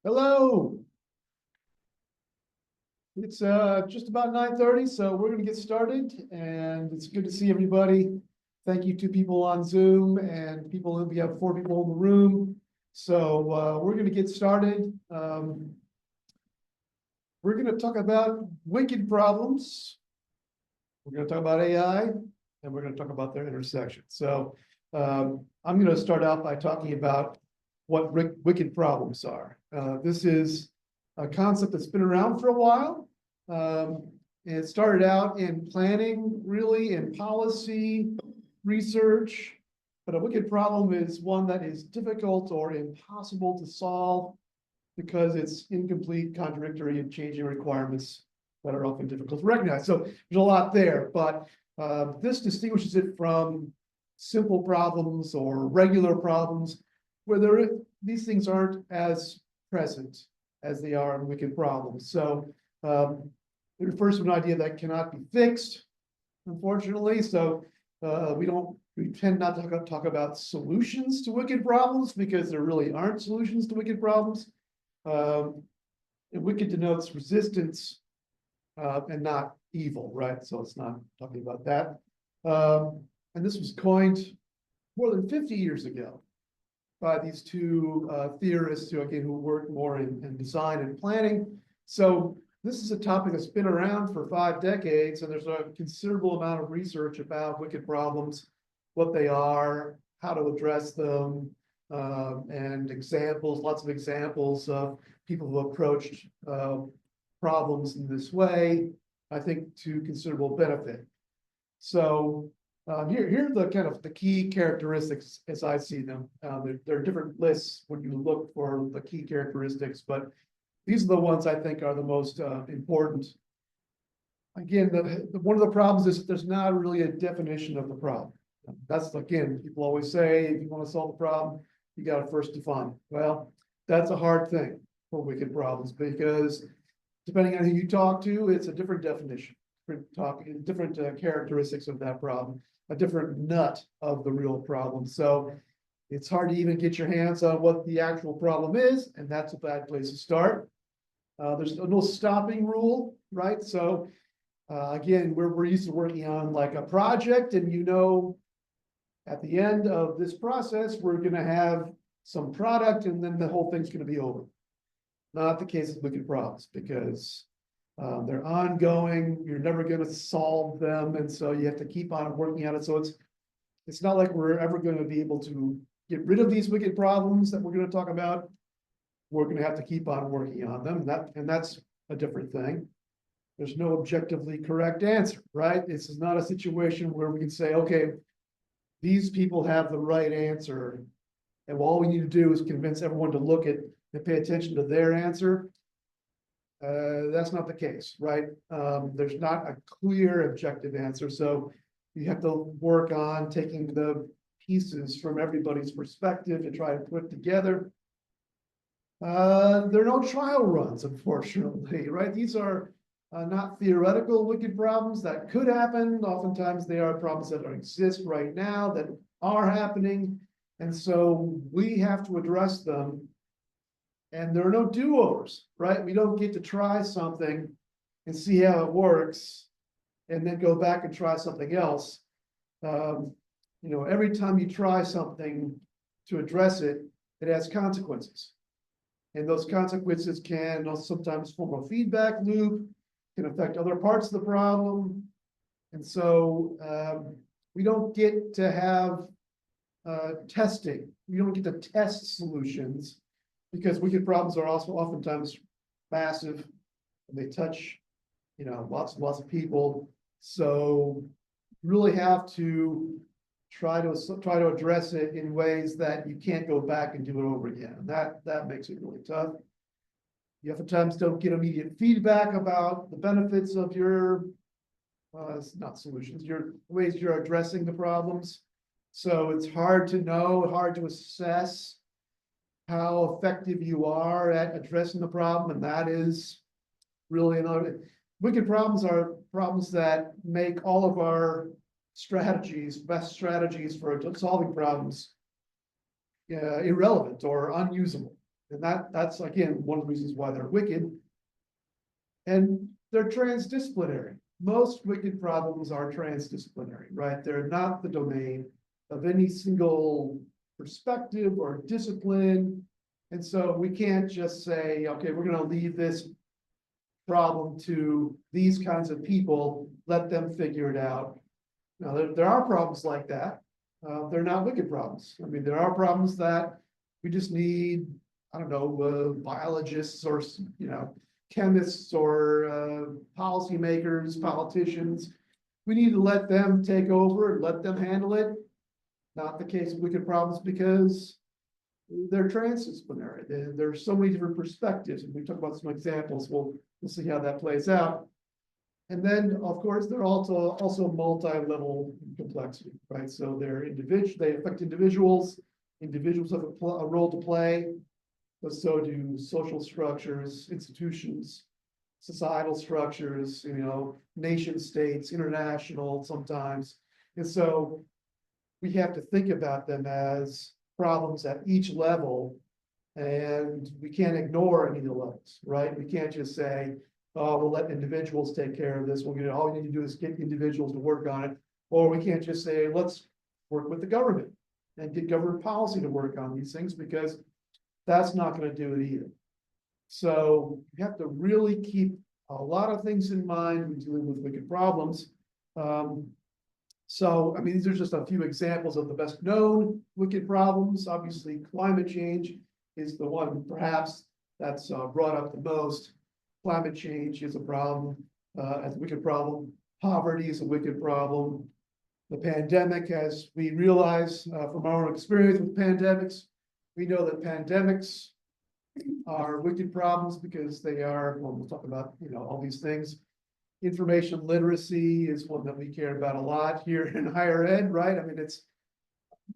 Hello. It's just about 9:30, so we're going to get started, and it's good to see everybody. Thank you to people on Zoom and people. We have 4 people in the room, so we're going to get started. We're going to talk about wicked problems. We're going to talk about AI, and we're going to talk about their intersection. So I'm going to start out by talking about what wicked problems are. This is a concept that's been around for a while. It started out in planning, really in policy research, but a wicked problem is one that is difficult or impossible to solve because it's incomplete, contradictory, and changing requirements that are often difficult to recognize. So there's a lot there, but this distinguishes it from simple problems or regular problems where these things aren't as present as they are in wicked problems. So it refers to an idea that cannot be fixed, unfortunately. So we tend not to talk about solutions to wicked problems because there really aren't solutions to wicked problems. And wicked denotes resistance and not evil, right? So it's not talking about that. And this was coined more than 50 years ago by these two theorists who work more in design and planning. So this is a topic that's been around for 5 decades, and there's a considerable amount of research about wicked problems, what they are, how to address them, and examples, lots of examples of people who approached problems in this way, I think to considerable benefit. So here are the kind of the key characteristics as I see them. There are different lists when you look for the key characteristics, but these are the ones I think are the most important. Again, one of the problems is that there's not really a definition of the problem. That's, again, people always say, if you want to solve a problem, you got to first define it. Well, that's a hard thing for wicked problems because depending on who you talk to, it's a different definition, different characteristics of that problem, a different nut of the real problem. So it's hard to even get your hands on what the actual problem is, and that's a bad place to start. There's no stopping rule, right? So again, we're used to working on like a project, and at the end of this process, we're going to have some product, and then the whole thing's going to be over. Not the case with wicked problems because they're ongoing. You're never going to solve them, and so you have to keep on working at it. So it's not like we're ever going to be able to get rid of these wicked problems that we're going to talk about. We're going to have to keep on working on them, and that's a different thing. There's no objectively correct answer, right? This is not a situation where we can say, okay, these people have the right answer, and all we need to do is convince everyone to look at and pay attention to their answer. That's not the case, right? There's not a clear objective answer. So you have to work on taking the pieces from everybody's perspective to try to put together. There are no trial runs, unfortunately, right? These are not theoretical wicked problems that could happen. Oftentimes they are problems that exist right now that are happening. And so we have to address them. And there are no do-overs, right? We don't get to try something and see how it works and then go back and try something else. Every time you try something to address it, it has consequences. And those consequences can sometimes form a feedback loop, can affect other parts of the problem. And so we don't get to have testing. We don't get to test solutions because wicked problems are also oftentimes massive and they touch, lots and lots of people. So you really have to try to address it in ways that you can't go back and do it over again. And that makes it really tough. You oftentimes don't get immediate feedback about the benefits of your, not solutions, your ways you're addressing the problems. So it's hard to know, hard to assess how effective you are at addressing the problem. And that is really another. Wicked problems are problems that make all of our best strategies for solving problems irrelevant or unusable. And that's again, one of the reasons why they're wicked. And they're transdisciplinary. Most wicked problems are transdisciplinary, right? They're not the domain of any single perspective or discipline. And so we can't just say, okay, we're going to leave this problem to these kinds of people, let them figure it out. Now, there are problems like that. They're not wicked problems. I mean, there are problems that we just need, I don't know, biologists or, chemists or policymakers, politicians. We need to let them take over and let them handle it. Not the case with wicked problems because they're transdisciplinary. There's so many different perspectives. And we talk about some examples. We'll see how that plays out. And then, of course, they're also multi-level complexity, right? So they're individual. They affect individuals. Individuals have a role to play, but so do social structures, institutions, societal structures. Nation states, international sometimes, and so we have to think about them as problems at each level, and we can't ignore any of the levels, right? We can't just say, oh, we'll let individuals take care of this. All we need to do is get individuals to work on it. Or we can't just say, let's work with the government and get government policy to work on these things, because that's not going to do it either. So you have to really keep a lot of things in mind when dealing with wicked problems. So, I mean, these are just a few examples of the best known wicked problems. Obviously, climate change is the one perhaps that's brought up the most. Climate change is a problem, as a wicked problem. Poverty is a wicked problem. The pandemic, as we realize from our own experience with pandemics, we know that pandemics are wicked problems because they are, well, we'll talk about, all these things. Information literacy is one that we care about a lot here in higher ed, right? I mean, it's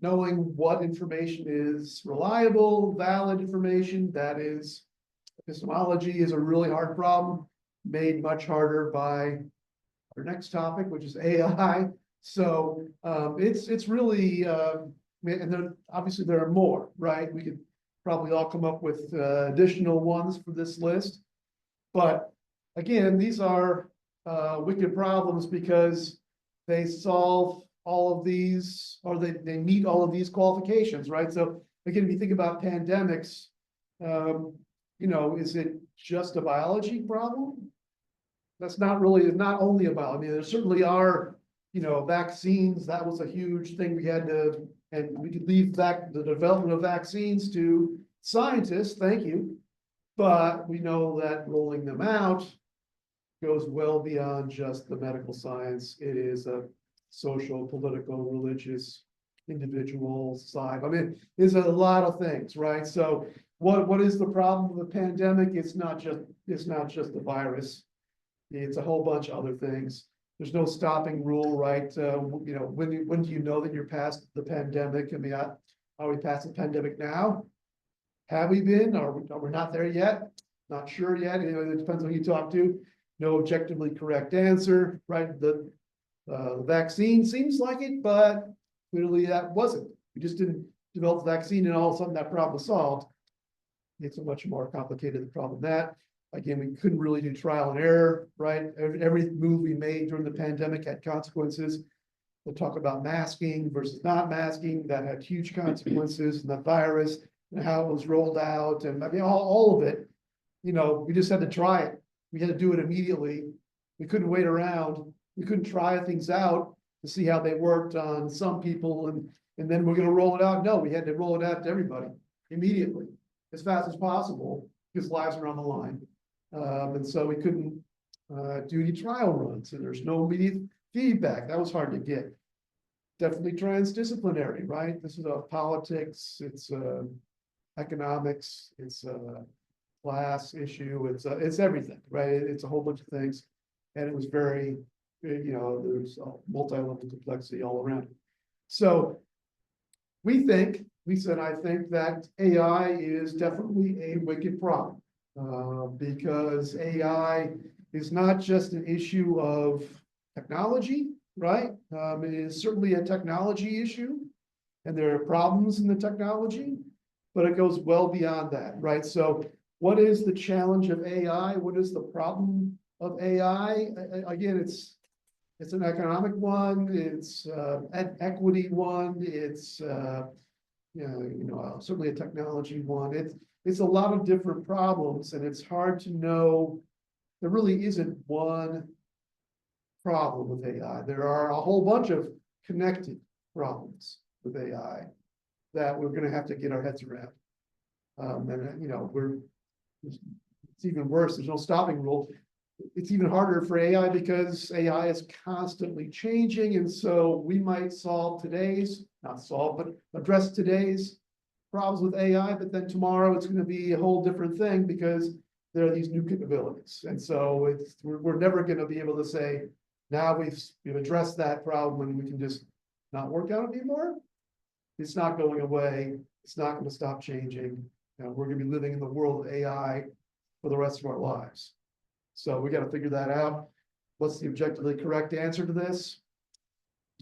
knowing what information is reliable, valid information. That is, epistemology is a really hard problem, made much harder by our next topic, which is AI. So it's really, and then obviously there are more, right? We could probably all come up with additional ones for this list. But again, these are wicked problems because they solve all of these, or they meet all of these qualifications, right? So again, if you think about pandemics, is it just a biology problem? That's not really, not only about, I mean, there certainly are, vaccines. That was a huge thing we had to, and we could leave back the development of vaccines to scientists, thank you. But we know that rolling them out goes well beyond just the medical science. It is a social, political, religious, individual side. I mean, there's a lot of things, right? So what is the problem with the pandemic? It's not just the virus. It's a whole bunch of other things. There's no stopping rule, right? When do you know that you're past the pandemic? I mean, are we past the pandemic now? Have we been? Are we not there yet? Not sure yet. It depends on who you talk to. No objectively correct answer, right? The vaccine seems like it, but clearly that wasn't. We just didn't develop the vaccine and all of a sudden that problem was solved. It's a much more complicated problem than that. Again, we couldn't really do trial and error, right? Every move we made during the pandemic had consequences. We'll talk about masking versus not masking. That had huge consequences, and the virus and how it was rolled out. And I mean, all of it, we just had to try it. We had to do it immediately. We couldn't wait around. We couldn't try things out to see how they worked on some people. And then we're going to roll it out. No, we had to roll it out to everybody immediately, as fast as possible, because lives are on the line. And so we couldn't do any trial runs, and there's no immediate feedback. That was hard to get. Definitely transdisciplinary, right? This is a politics, it's economics, it's a class issue, it's everything, right? It's a whole bunch of things, and it was very, there's a multi-level complexity all around. So Lisa and I think that AI is definitely a wicked problem. Because AI is not just an issue of technology, right? It is certainly a technology issue, and there are problems in the technology, but it goes well beyond that, right? So what is the challenge of AI? What is the problem of AI? Again, it's an economic one, it's an equity one, it's certainly a technology one. It's a lot of different problems, and it's hard to know. There really isn't one problem with AI. There are a whole bunch of connected problems with AI that we're going to have to get our heads around. It's even worse. There's no stopping rule. It's even harder for AI because AI is constantly changing. And so we might address today's problems with AI, but then tomorrow it's going to be a whole different thing because there are these new capabilities. And so we're never going to be able to say, now we've addressed that problem and we can just not work on it anymore. It's not going away. It's not going to stop changing. We're going to be living in the world of AI for the rest of our lives. So we got to figure that out. What's the objectively correct answer to this?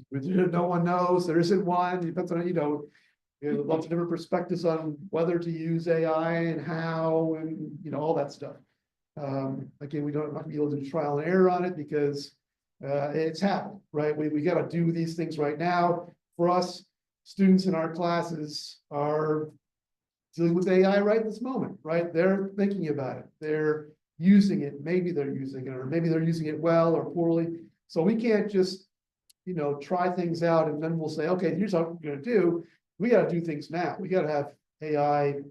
No one knows. There isn't one. It depends on, lots of different perspectives on whether to use AI and how, and all that stuff. Again, we're not going to be able to do trial and error on it because it's happening, right? We got to do these things right now. For us, students in our classes are dealing with AI right this moment, right? They're thinking about it. They're using it. Maybe they're using it, or maybe they're using it well or poorly. So we can't just, try things out and then we'll say, okay, here's what we're going to do. We got to do things now. We got to have AI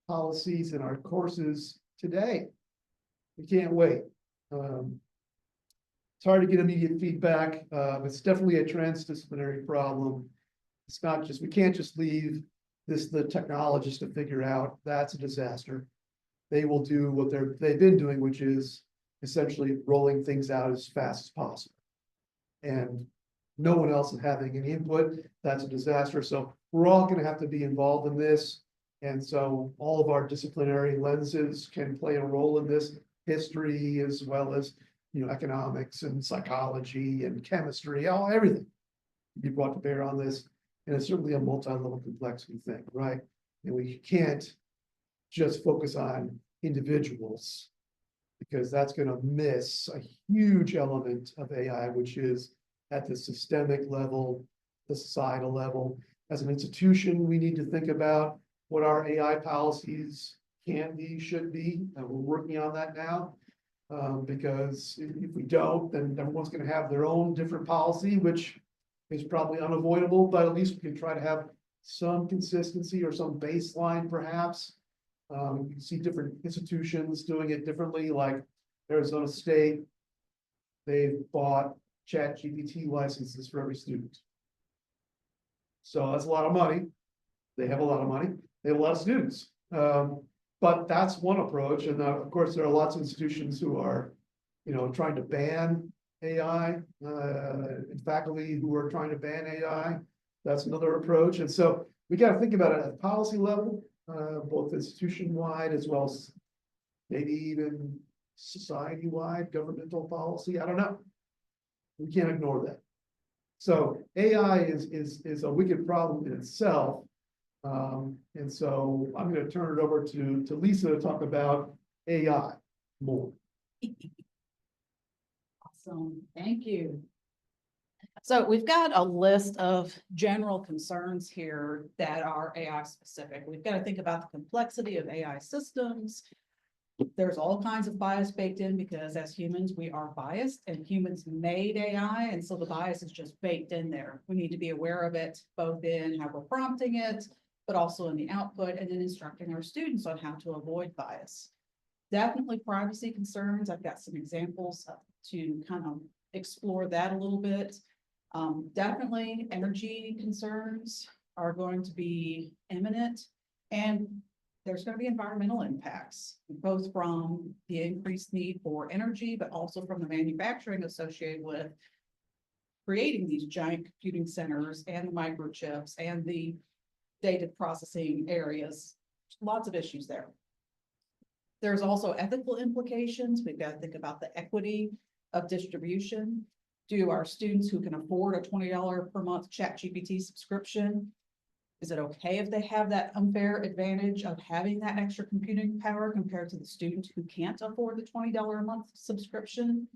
policies in our courses today. We can't wait. It's hard to get immediate feedback. It's definitely a transdisciplinary problem. It's not just, we can't just leave the technologists to figure out. That's a disaster. They will do what they've been doing, which is essentially rolling things out as fast as possible. And no one else is having any input. That's a disaster. So we're all going to have to be involved in this. And so all of our disciplinary lenses can play a role in this, history as well as economics and psychology and chemistry, everything can be brought to bear on this. And it's certainly a multi-level complexity thing, right? And we can't just focus on individuals because that's going to miss a huge element of AI, which is at the systemic level, the societal level. As an institution, we need to think about what our AI policies can be, should be, and we're working on that now. Because if we don't, then everyone's going to have their own different policy, which is probably unavoidable, but at least we can try to have some consistency or some baseline, perhaps. You can see different institutions doing it differently, like Arizona State. They've bought ChatGPT licenses for every student. So that's a lot of money. They have a lot of money. They have a lot of students. But that's one approach. And of course, there are lots of institutions who are, trying to ban AI, and faculty who are trying to ban AI. That's another approach. And so we got to think about it at policy level, both institution-wide as well as maybe even society-wide, governmental policy. I don't know. We can't ignore that. So AI is a wicked problem in itself. And so I'm going to turn it over to Lisa to talk about AI more. Awesome, thank you. So we've got a list of general concerns here that are AI specific. We've got to think about the complexity of AI systems. There's all kinds of bias baked in because as humans, we are biased and humans made AI. And so the bias is just baked in there. We need to be aware of it, both in how we're prompting it, but also in the output and then instructing our students on how to avoid bias. Definitely privacy concerns. I've got some examples to kind of explore that a little bit. Definitely energy concerns are going to be imminent, and there's going to be environmental impacts, both from the increased need for energy, but also from the manufacturing associated with creating these giant computing centers and the microchips and the data processing areas. Lots of issues there. There's also ethical implications. We've got to think about the equity of distribution. Do our students who can afford a $20 per month ChatGPT subscription Is it okay if they have that unfair advantage of having that extra computing power compared to the student who can't afford the $20 a month subscription?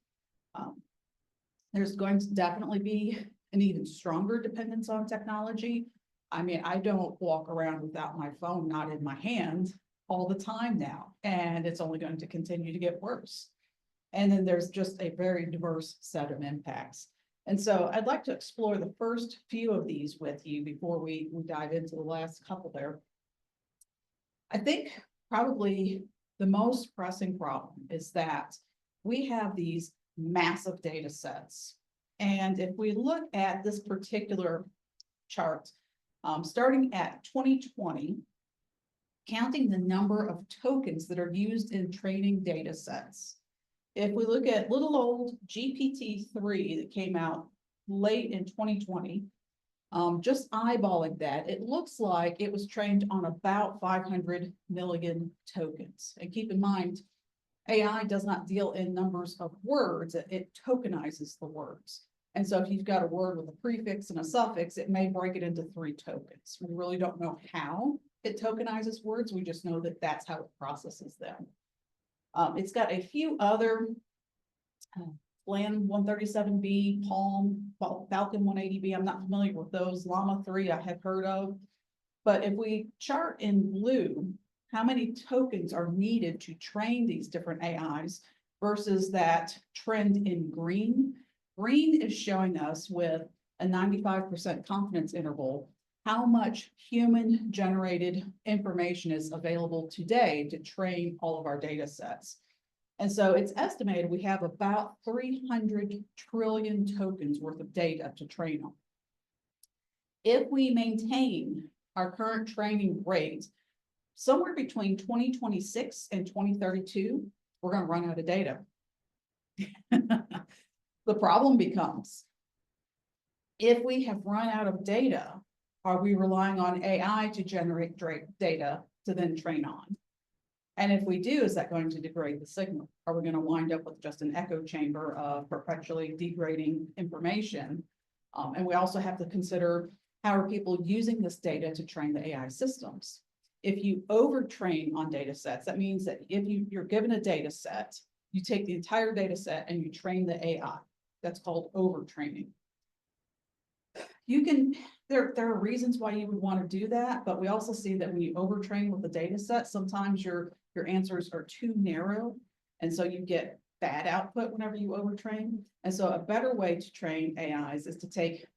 There's going to definitely be an even stronger dependence on technology. I mean, I don't walk around without my phone not in my hand all the time now, and it's only going to continue to get worse. And then there's just a very diverse set of impacts. And so I'd like to explore the first few of these with you before we dive into the last couple there. I think probably the most pressing problem is that we have these massive data sets. And if we look at this particular chart, starting at 2020, counting the number of tokens that are used in training data sets. If we look at little old GPT-3 that came out late in 2020, just eyeballing that, it looks like it was trained on about 500 million tokens. And keep in mind, AI does not deal in numbers of words, it tokenizes the words. And so if you've got a word with a prefix and a suffix, it may break it into 3 tokens. We really don't know how it tokenizes words, we just know that that's how it processes them. It's got a few other LAN 137B, Palm, Falcon 180B. I'm not familiar with those. Llama 3 I have heard of. But if we chart in blue, how many tokens are needed to train these different AIs versus that trend in green? Green is showing us with a 95% confidence interval how much human generated information is available today to train all of our data sets. And so it's estimated we have about 300 trillion tokens worth of data to train on. If we maintain our current training rate, somewhere between 2026 and 2032, we're going to run out of data. The problem becomes, if we have run out of data, are we relying on AI to generate data to then train on? And if we do, is that going to degrade the signal? Are we going to wind up with just an echo chamber of perpetually degrading information? And we also have to consider, how are people using this data to train the AI systems? If you overtrain on data sets, that means that if you're given a data set, you take the entire data set and you train the AI. That's called overtraining. There are reasons why you would want to do that, but we also see that when you overtrain with the data set, sometimes your answers are too narrow, and so you get bad output whenever you overtrain. And so a better way to train AIs is to take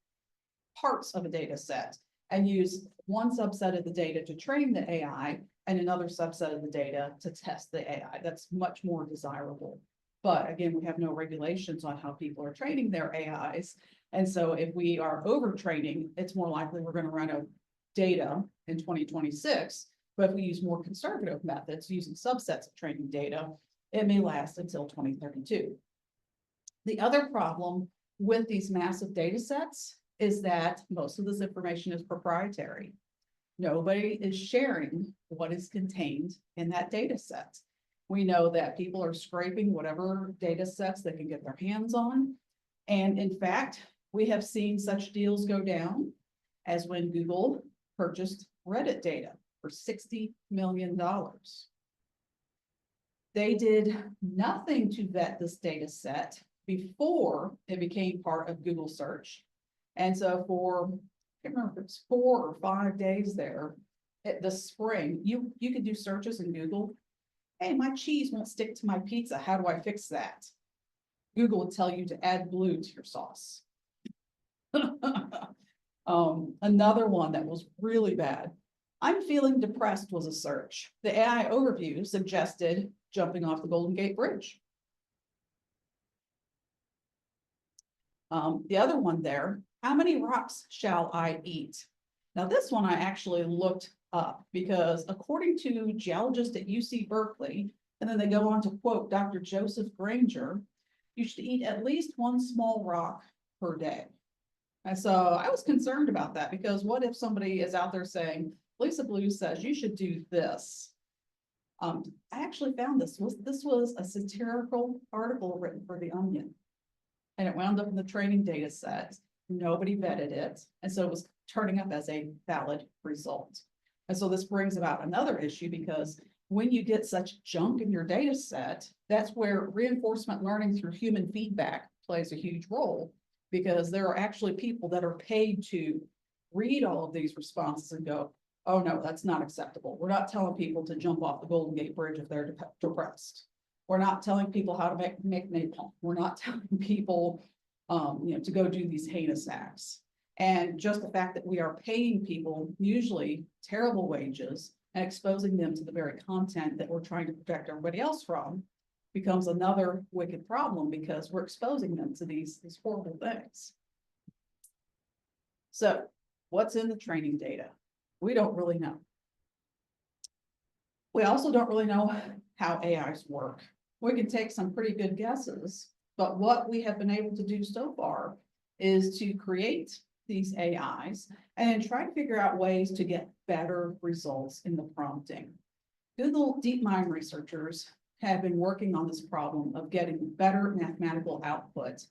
parts of a data set and use one subset of the data to train the AI and another subset of the data to test the AI. That's much more desirable. But again, we have no regulations on how people are training their AIs. And so if we are overtraining, it's more likely we're going to run out of data in 2026. But if we use more conservative methods using subsets of training data, it may last until 2032. The other problem with these massive data sets is that most of this information is proprietary. Nobody is sharing what is contained in that data set. We know that people are scraping whatever data sets they can get their hands on. And in fact, we have seen such deals go down as when Google purchased Reddit data for $60 million. They did nothing to vet this data set before it became part of Google search. And so for, I can't remember if it's 4 or 5 days there, this spring, you could do searches in Google. Hey, my cheese won't stick to my pizza. How do I fix that? Google will tell you to add blue to your sauce. Another one that was really bad. I'm feeling depressed was a search. The AI overview suggested jumping off the Golden Gate Bridge. The other one there, how many rocks shall I eat? Now this one I actually looked up because according to geologists at UC Berkeley, and then they go on to quote Dr. Joseph Granger, you should eat at least 1 small rock per day. And so I was concerned about that because what if somebody is out there saying, Lisa Blue says you should do this. I actually found this was a satirical article written for The Onion. And it wound up in the training data set. Nobody vetted it. And so it was turning up as a valid result. And so this brings about another issue, because when you get such junk in your data set, that's where reinforcement learning through human feedback plays a huge role, because there are actually people that are paid to read all of these responses and go, oh no, that's not acceptable. We're not telling people to jump off the Golden Gate Bridge if they're depressed. We're not telling people how to make napalm. We're not telling people, to go do these heinous acts. And just the fact that we are paying people usually terrible wages and exposing them to the very content that we're trying to protect everybody else from becomes another wicked problem, because we're exposing them to these horrible things. So what's in the training data? We don't really know. We also don't really know how AIs work. We can take some pretty good guesses, but what we have been able to do so far is to create these AIs and then try to figure out ways to get better results in the prompting. Google DeepMind researchers have been working on this problem of getting better mathematical output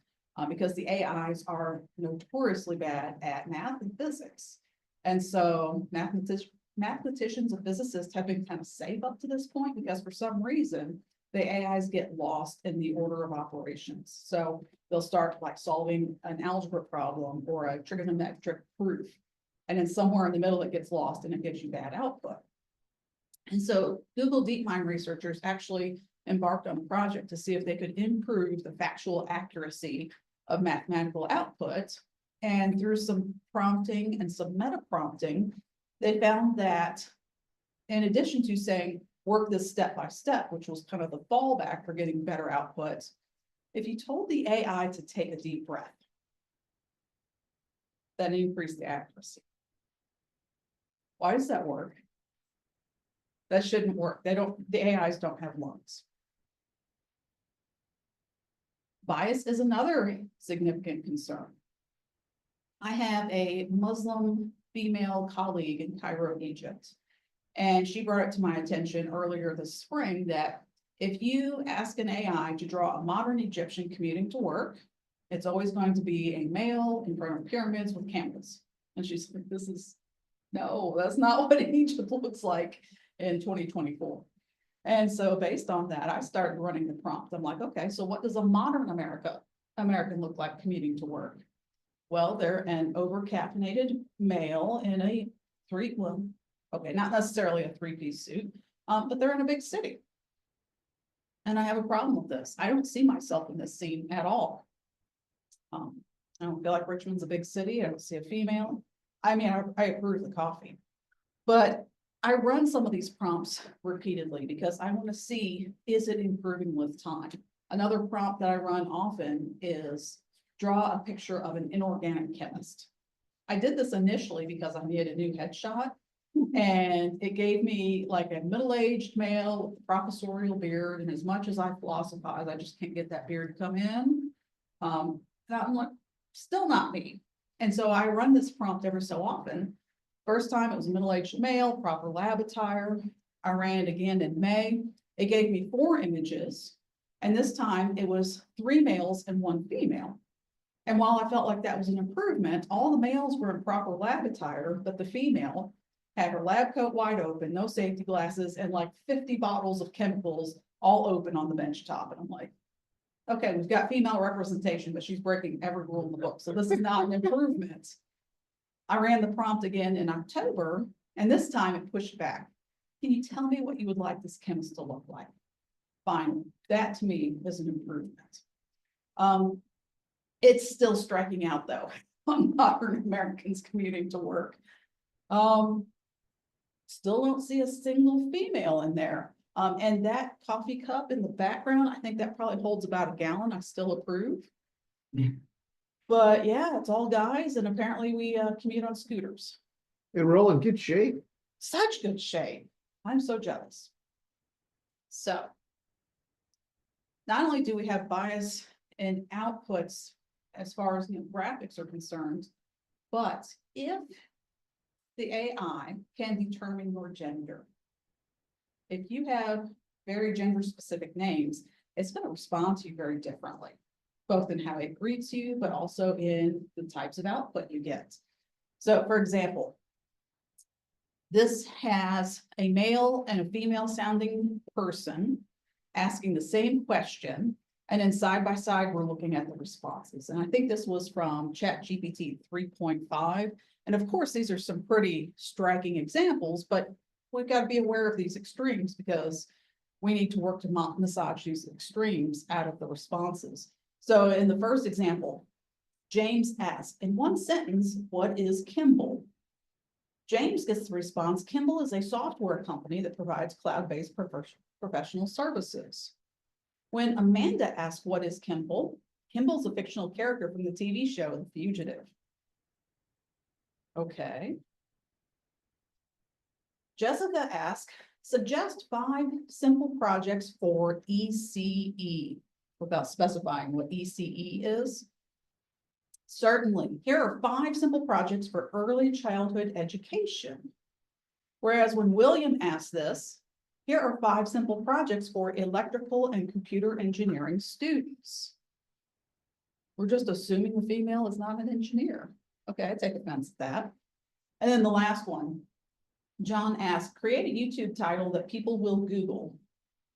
because the AIs are notoriously bad at math and physics. And so mathematicians and physicists have been kind of safe up to this point, because for some reason, the AIs get lost in the order of operations. So they'll start like solving an algebra problem or a trigonometric proof, and then somewhere in the middle it gets lost and it gives you bad output. And so Google DeepMind researchers actually embarked on a project to see if they could improve the factual accuracy of mathematical output. And through some prompting and some meta prompting, they found that in addition to saying, work this step by step, which was kind of the fallback for getting better output, if you told the AI to take a deep breath, that increased the accuracy. Why does that work? That shouldn't work. The AIs don't have lungs. Bias is another significant concern. I have a Muslim female colleague in Cairo, Egypt, and she brought it to my attention earlier this spring that if you ask an AI to draw a modern Egyptian commuting to work, it's always going to be a male in front of pyramids with camels. And she's like, no, that's not what Egypt looks like in 2024. And so based on that, I started running the prompt. I'm like, okay, so what does a modern American look like commuting to work? Well, they're an over-caffeinated male in a not necessarily a three-piece suit, but they're in a big city. And I have a problem with this. I don't see myself in this scene at all. I don't feel like Richmond's a big city. I don't see a female. I mean, I approve the coffee, but I run some of these prompts repeatedly because I want to see, is it improving with time? Another prompt that I run often is draw a picture of an inorganic chemist. I did this initially because I needed a new headshot, and it gave me like a middle-aged male with a professorial beard, and as much as I philosophize, I just can't get that beard to come in. I'm like, still not me. And so I run this prompt every so often. First time it was a middle-aged male, proper lab attire. I ran it again in May. It gave me 4 images, and this time it was 3 males and 1 female. And while I felt like that was an improvement, all the males were in proper lab attire, but the female had her lab coat wide open, no safety glasses, and like 50 bottles of chemicals all open on the bench top. And I'm like, okay, we've got female representation, but she's breaking every rule in the book. So this is not an improvement. I ran the prompt again in October, and this time it pushed back. Can you tell me what you would like this chemist to look like? Finally, that to me is an improvement. It's still striking out though on modern Americans commuting to work. Still don't see a single female in there. And that coffee cup in the background, I think that probably holds about a gallon. I still approve. But yeah, it's all guys, and apparently we commute on scooters. And we're all in good shape. Such good shape. I'm so jealous. So not only do we have bias in outputs as far as graphics are concerned, but if the AI can determine your gender, if you have very gender specific names, it's going to respond to you very differently, both in how it greets you, but also in the types of output you get. So for example, this has a male and a female sounding person asking the same question. And then side by side, we're looking at the responses. And I think this was from ChatGPT 3.5. And of course, these are some pretty striking examples, but we've got to be aware of these extremes because we need to work to massage these extremes out of the responses. So in the first example, James asked, in one sentence, what is Kimball? James gets the response, Kimball is a software company that provides cloud-based professional services. When Amanda asks, what is Kimball? Kimball's a fictional character from the TV show, The Fugitive. Okay. Jessica asks, suggest 5 simple projects for ECE, without specifying what ECE is. Certainly, here are 5 simple projects for early childhood education. Whereas when William asked this, here are 5 simple projects for electrical and computer engineering students. We're just assuming the female is not an engineer. Okay, I take offense at that. And then the last one, John asked, create a YouTube title that people will Google.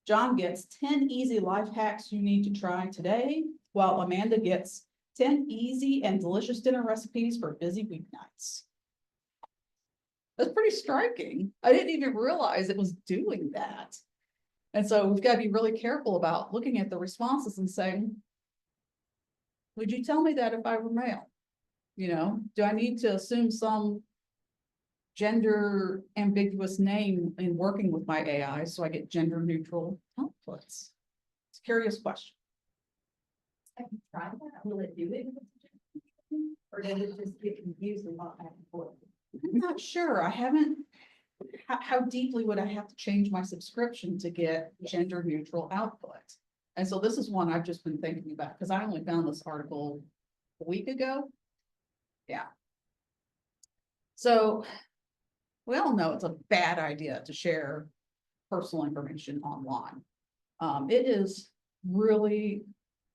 John gets 10 easy life hacks you need to try today, while Amanda gets 10 easy and delicious dinner recipes for busy weeknights. That's pretty striking. I didn't even realize it was doing that. And so we've got to be really careful about looking at the responses and saying, would you tell me that if I were male? You know, do I need to assume some gender ambiguous name in working with my AI so I get gender neutral outputs? It's a curious question. Have you tried that? Will it do it? Or does it just get confused and not back and forth? I'm not sure. I haven't. How deeply would I have to change my subscription to get gender neutral output? And so this is one I've just been thinking about because I only found this article a week ago. Yeah. So we all know it's a bad idea to share personal information online. It is really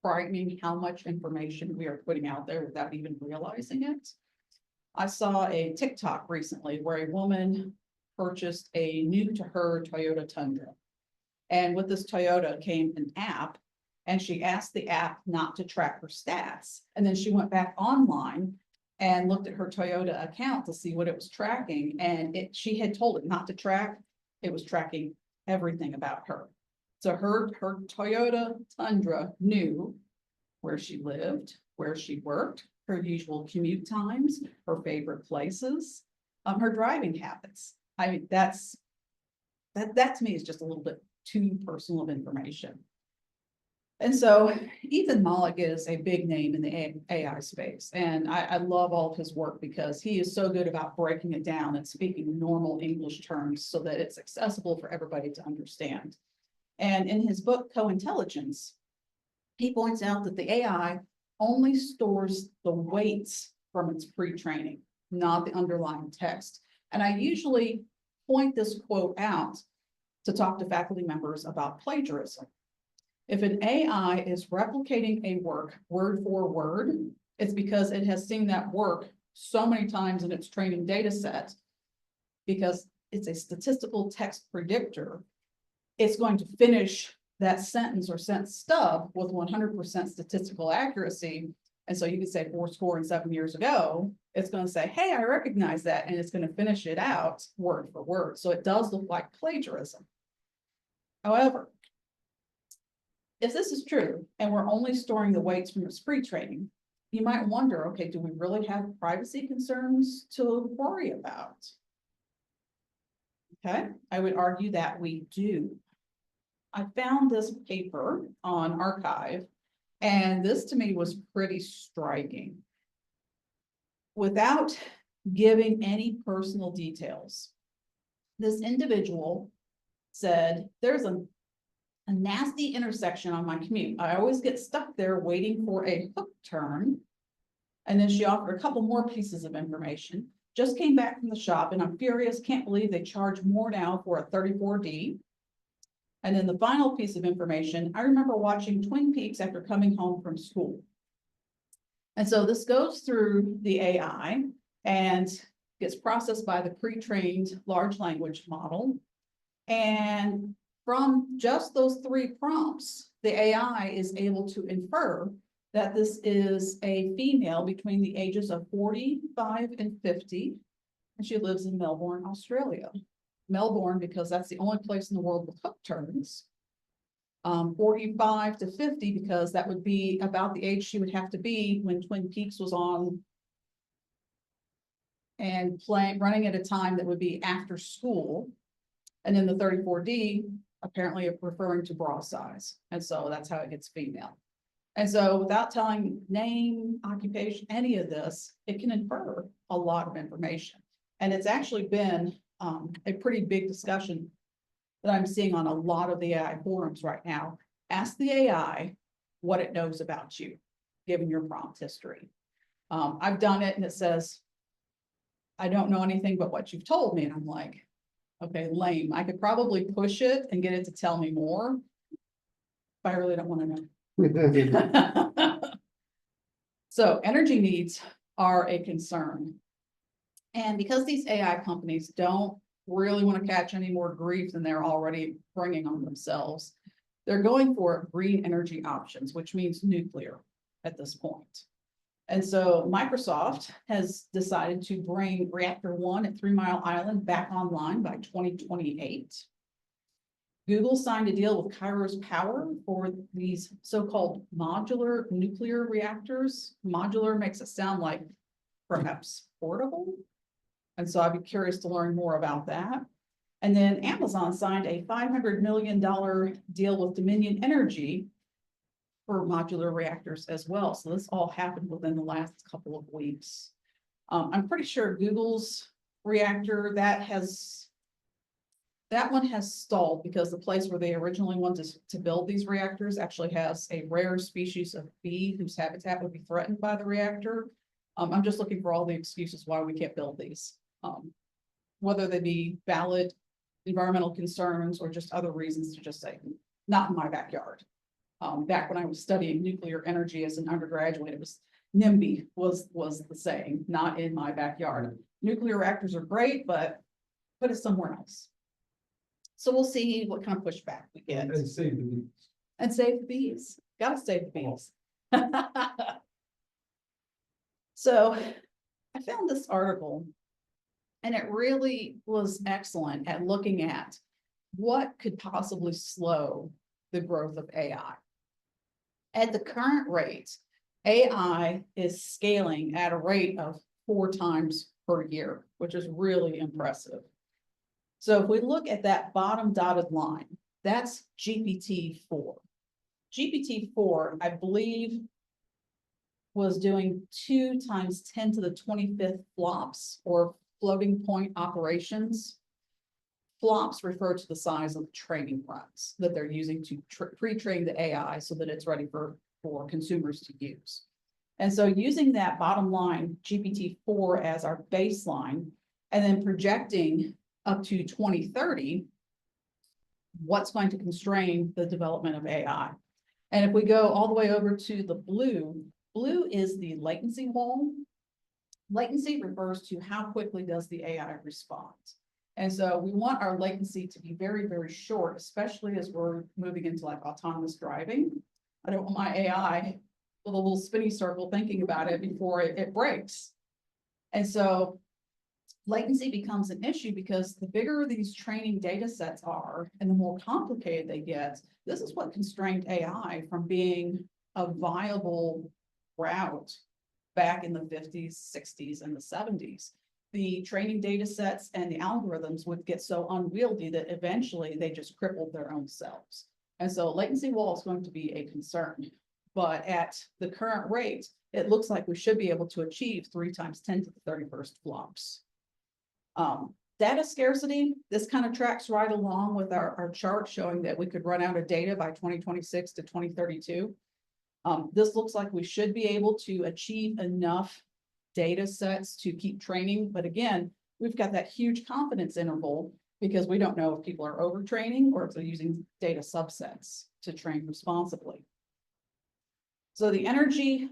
frightening how much information we are putting out there without even realizing it. I saw a TikTok recently where a woman purchased a new to her Toyota Tundra. And with this Toyota came an app, and she asked the app not to track her stats. And then she went back online and looked at her Toyota account to see what it was tracking. And she had told it not to track. It was tracking everything about her. So her Toyota Tundra knew where she lived, where she worked, her usual commute times, her favorite places, her driving habits. I mean, that to me is just a little bit too personal of information. And so Ethan Mollick is a big name in the AI space. And I love all of his work because he is so good about breaking it down and speaking normal English terms so that it's accessible for everybody to understand. And in his book, Co-Intelligence, he points out that the AI only stores the weights from its pre-training, not the underlying text. And I usually point this quote out to talk to faculty members about plagiarism. If an AI is replicating a work word for word, it's because it has seen that work so many times in its training data set, because it's a statistical text predictor. It's going to finish that sentence or sentence stub with 100% statistical accuracy. And so you could say 7 years ago, it's going to say, hey, I recognize that. And it's going to finish it out word for word. So it does look like plagiarism. However, if this is true, and we're only storing the weights from its pre-training, you might wonder, okay, do we really have privacy concerns to worry about? Okay, I would argue that we do. I found this paper on Archive, and this to me was pretty striking. Without giving any personal details, this individual said, there's a nasty intersection on my commute. I always get stuck there waiting for a hook turn. And then she offered a couple more pieces of information. Just came back from the shop and I'm furious, can't believe they charge more now for a 34D. And then the final piece of information, I remember watching Twin Peaks after coming home from school. And so this goes through the AI and gets processed by the pre-trained large language model. And from just those 3 prompts, the AI is able to infer that this is a female between the ages of 45 and 50, and she lives in Melbourne, Australia. Melbourne, because that's the only place in the world with hook turns. 45 to 50, because that would be about the age she would have to be when Twin Peaks was on and running at a time that would be after school. And then the 34D, apparently referring to bra size. And so that's how it gets female. And so without telling name, occupation, any of this, it can infer a lot of information. And it's actually been a pretty big discussion that I'm seeing on a lot of the AI forums right now. Ask the AI what it knows about you, given your prompt history. I've done it and it says, I don't know anything but what you've told me. And I'm like, okay, lame. I could probably push it and get it to tell me more, but I really don't want to know. So energy needs are a concern. And because these AI companies don't really want to catch any more grief than they're already bringing on themselves, they're going for green energy options, which means nuclear at this point. And so Microsoft has decided to bring reactor 1 at 3 Mile Island back online by 2028. Google signed a deal with Kairos Power for these so-called modular nuclear reactors. Modular makes it sound like perhaps portable. And so I'd be curious to learn more about that. And then Amazon signed a $500 million deal with Dominion Energy for modular reactors as well. So this all happened within the last couple of weeks. I'm pretty sure Google's reactor, that one has stalled because the place where they originally wanted to build these reactors actually has a rare species of bee whose habitat would be threatened by the reactor. I'm just looking for all the excuses why we can't build these, whether they be valid environmental concerns or just other reasons to just say, not in my backyard. Back when I was studying nuclear energy as an undergraduate, it was NIMBY was the saying, not in my backyard. Nuclear reactors are great, but put it somewhere else. So we'll see what kind of pushback we get. And save the bees. And save the bees. Gotta save the bees. So I found this article and it really was excellent at looking at what could possibly slow the growth of AI. At the current rate, AI is scaling at a rate of 4 times per year, which is really impressive. So if we look at that bottom dotted line, that's GPT-4. GPT-4, I believe, was doing 2 times 10 to the 25th flops or floating point operations. Flops refer to the size of the training runs that they're using to pre-train the AI so that it's ready for consumers to use. And so using that bottom line, GPT-4 as our baseline, and then projecting up to 2030, what's going to constrain the development of AI. And if we go all the way over to the blue is the latency wall. Latency refers to how quickly does the AI respond. And so we want our latency to be very, very short, especially as we're moving into like autonomous driving. I don't want my AI with a little spinny circle thinking about it before it breaks. And so latency becomes an issue because the bigger these training data sets are and the more complicated they get, this is what constrained AI from being a viable route back in the 50s, 60s, and the 70s. The training data sets and the algorithms would get so unwieldy that eventually they just crippled their own selves. And so latency wall is going to be a concern. But at the current rate, it looks like we should be able to achieve 3 times 10 to the 31st flops. Data scarcity, this kind of tracks right along with our chart showing that we could run out of data by 2026 to 2032. This looks like we should be able to achieve enough data sets to keep training. But again, we've got that huge confidence interval because we don't know if people are overtraining or if they're using data subsets to train responsibly. So the energy,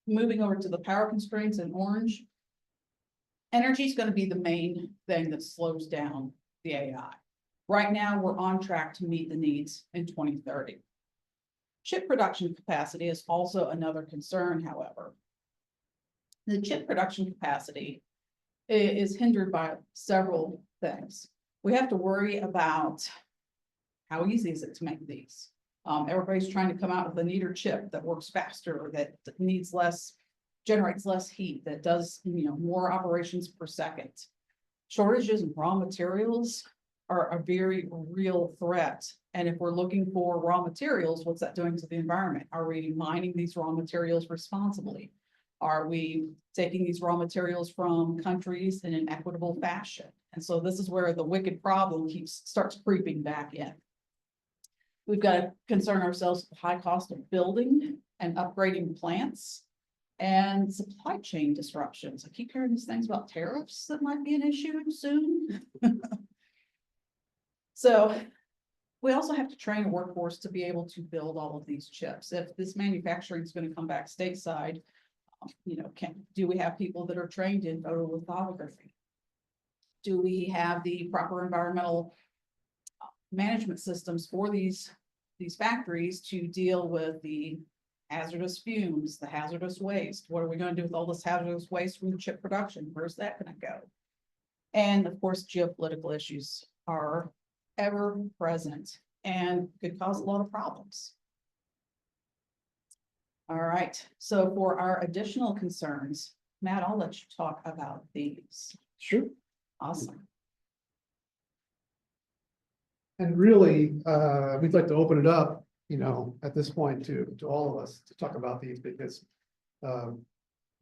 moving over to the power constraints in orange, energy is going to be the main thing that slows down the AI. Right now, we're on track to meet the needs in 2030. Chip production capacity is also another concern, however. The chip production capacity is hindered by several things. We have to worry about how easy is it to make these. Everybody's trying to come out with a neater chip that works faster, that needs less, generates less heat, that does, more operations per second. Shortages in raw materials are a very real threat. And if we're looking for raw materials, what's that doing to the environment? Are we mining these raw materials responsibly? Are we taking these raw materials from countries in an equitable fashion? And so this is where the wicked problem starts creeping back in. We've got to concern ourselves with the high cost of building and upgrading plants and supply chain disruptions. I keep hearing these things about tariffs that might be an issue soon. So we also have to train a workforce to be able to build all of these chips. If this manufacturing is going to come back stateside, do we have people that are trained in photolithography? Do we have the proper environmental management systems for these factories to deal with the hazardous fumes, the hazardous waste? What are we going to do with all this hazardous waste from chip production? Where's that going to go? And of course, geopolitical issues are ever present and could cause a lot of problems. All right, so for our additional concerns, Matt, I'll let you talk about these. Sure. Awesome. And really, we'd like to open it up, at this point to all of us to talk about these because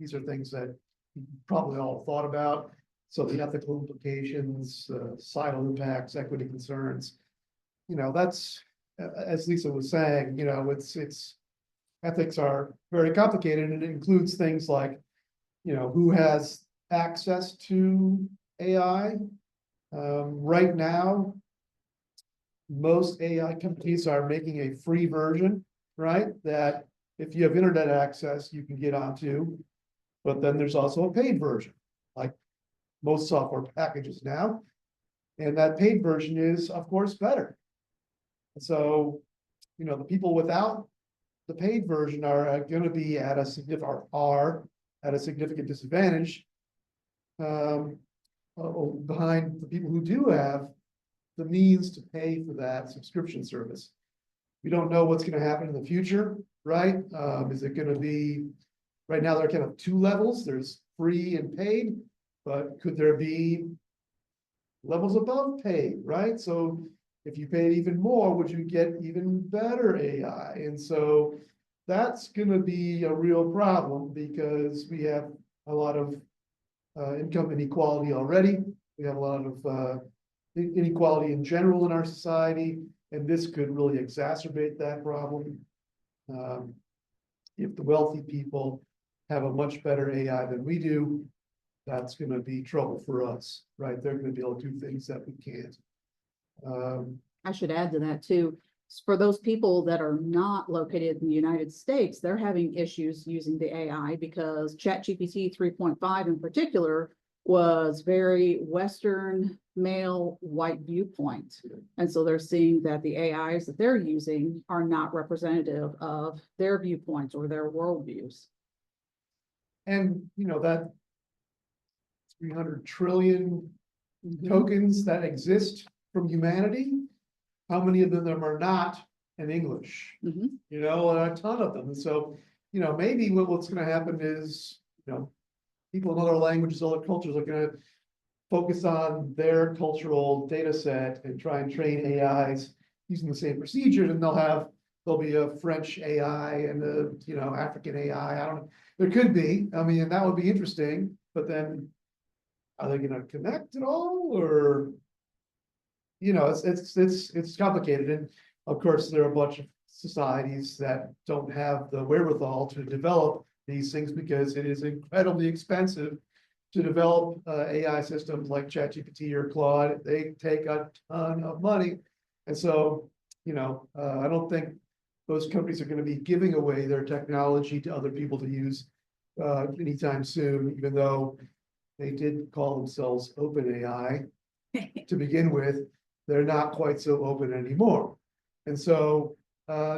these are things that you probably all thought about. So the ethical implications, societal impacts, equity concerns, that's, as Lisa was saying, it's ethics are very complicated and it includes things like, who has access to AI. Right now, most AI companies are making a free version, right? That if you have internet access, you can get onto, but then there's also a paid version, like most software packages now. And that paid version is, of course, better. So, the people without the paid version are going to be at a significant disadvantage behind the people who do have the means to pay for that subscription service. We don't know what's going to happen in the future, right? Is it going to be, right now there are kind of two levels, there's free and paid, but could there be levels above paid, right? So if you paid even more, would you get even better AI? And so that's going to be a real problem because we have a lot of income inequality already. We have a lot of inequality in general in our society, and this could really exacerbate that problem. If the wealthy people have a much better AI than we do, that's going to be trouble for us, right? They're going to be able to do things that we can't. I should add to that too. For those people that are not located in the United States, they're having issues using the AI because ChatGPT 3.5 in particular was very Western male white viewpoint. And so they're seeing that the AIs that they're using are not representative of their viewpoints or their worldviews. And that 300 trillion tokens that exist from humanity, how many of them are not in English? Mhm. A ton of them. And so, maybe what's going to happen is, people in other languages, other cultures are going to focus on their cultural data set and try and train AIs using the same procedures, and there'll be a French AI and a African AI. I don't know. There could be. I mean, that would be interesting. But then, are they going to connect at all, or it's complicated. And of course, there are a bunch of societies that don't have the wherewithal to develop these things because it is incredibly expensive to develop AI systems like ChatGPT or Claude. They take a ton of money. And so, I don't think those companies are going to be giving away their technology to other people to use anytime soon, even though they did call themselves OpenAI to begin with. They're not quite so open anymore. And so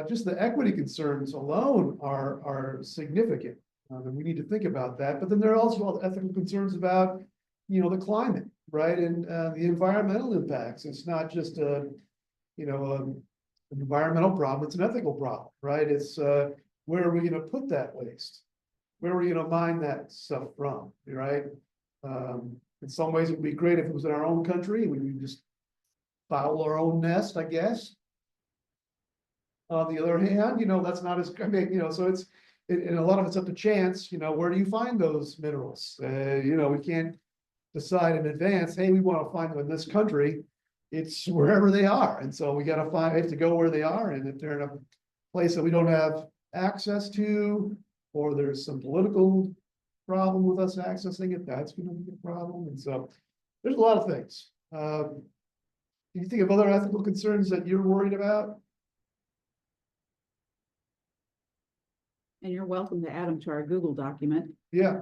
just the equity concerns alone are significant. And we need to think about that. But then there are also ethical concerns about, the climate, right? And the environmental impacts. It's not just an environmental problem, it's an ethical problem, right? It's where are we going to put that waste? Where are we going to mine that stuff from, right? In some ways, it would be great if it was in our own country. We would just foul our own nest, I guess. On the other hand, that's not as, so it's, and a lot of it's up to chance, where do you find those minerals? We can't decide in advance, hey, we want to find them in this country. It's wherever they are. And so we got to have to go where they are. And if they're in a place that we don't have access to, or there's some political problem with us accessing it, that's going to be a problem. And so there's a lot of things. Do you think of other ethical concerns that you're worried about? And you're welcome to add them to our Google document. Yeah,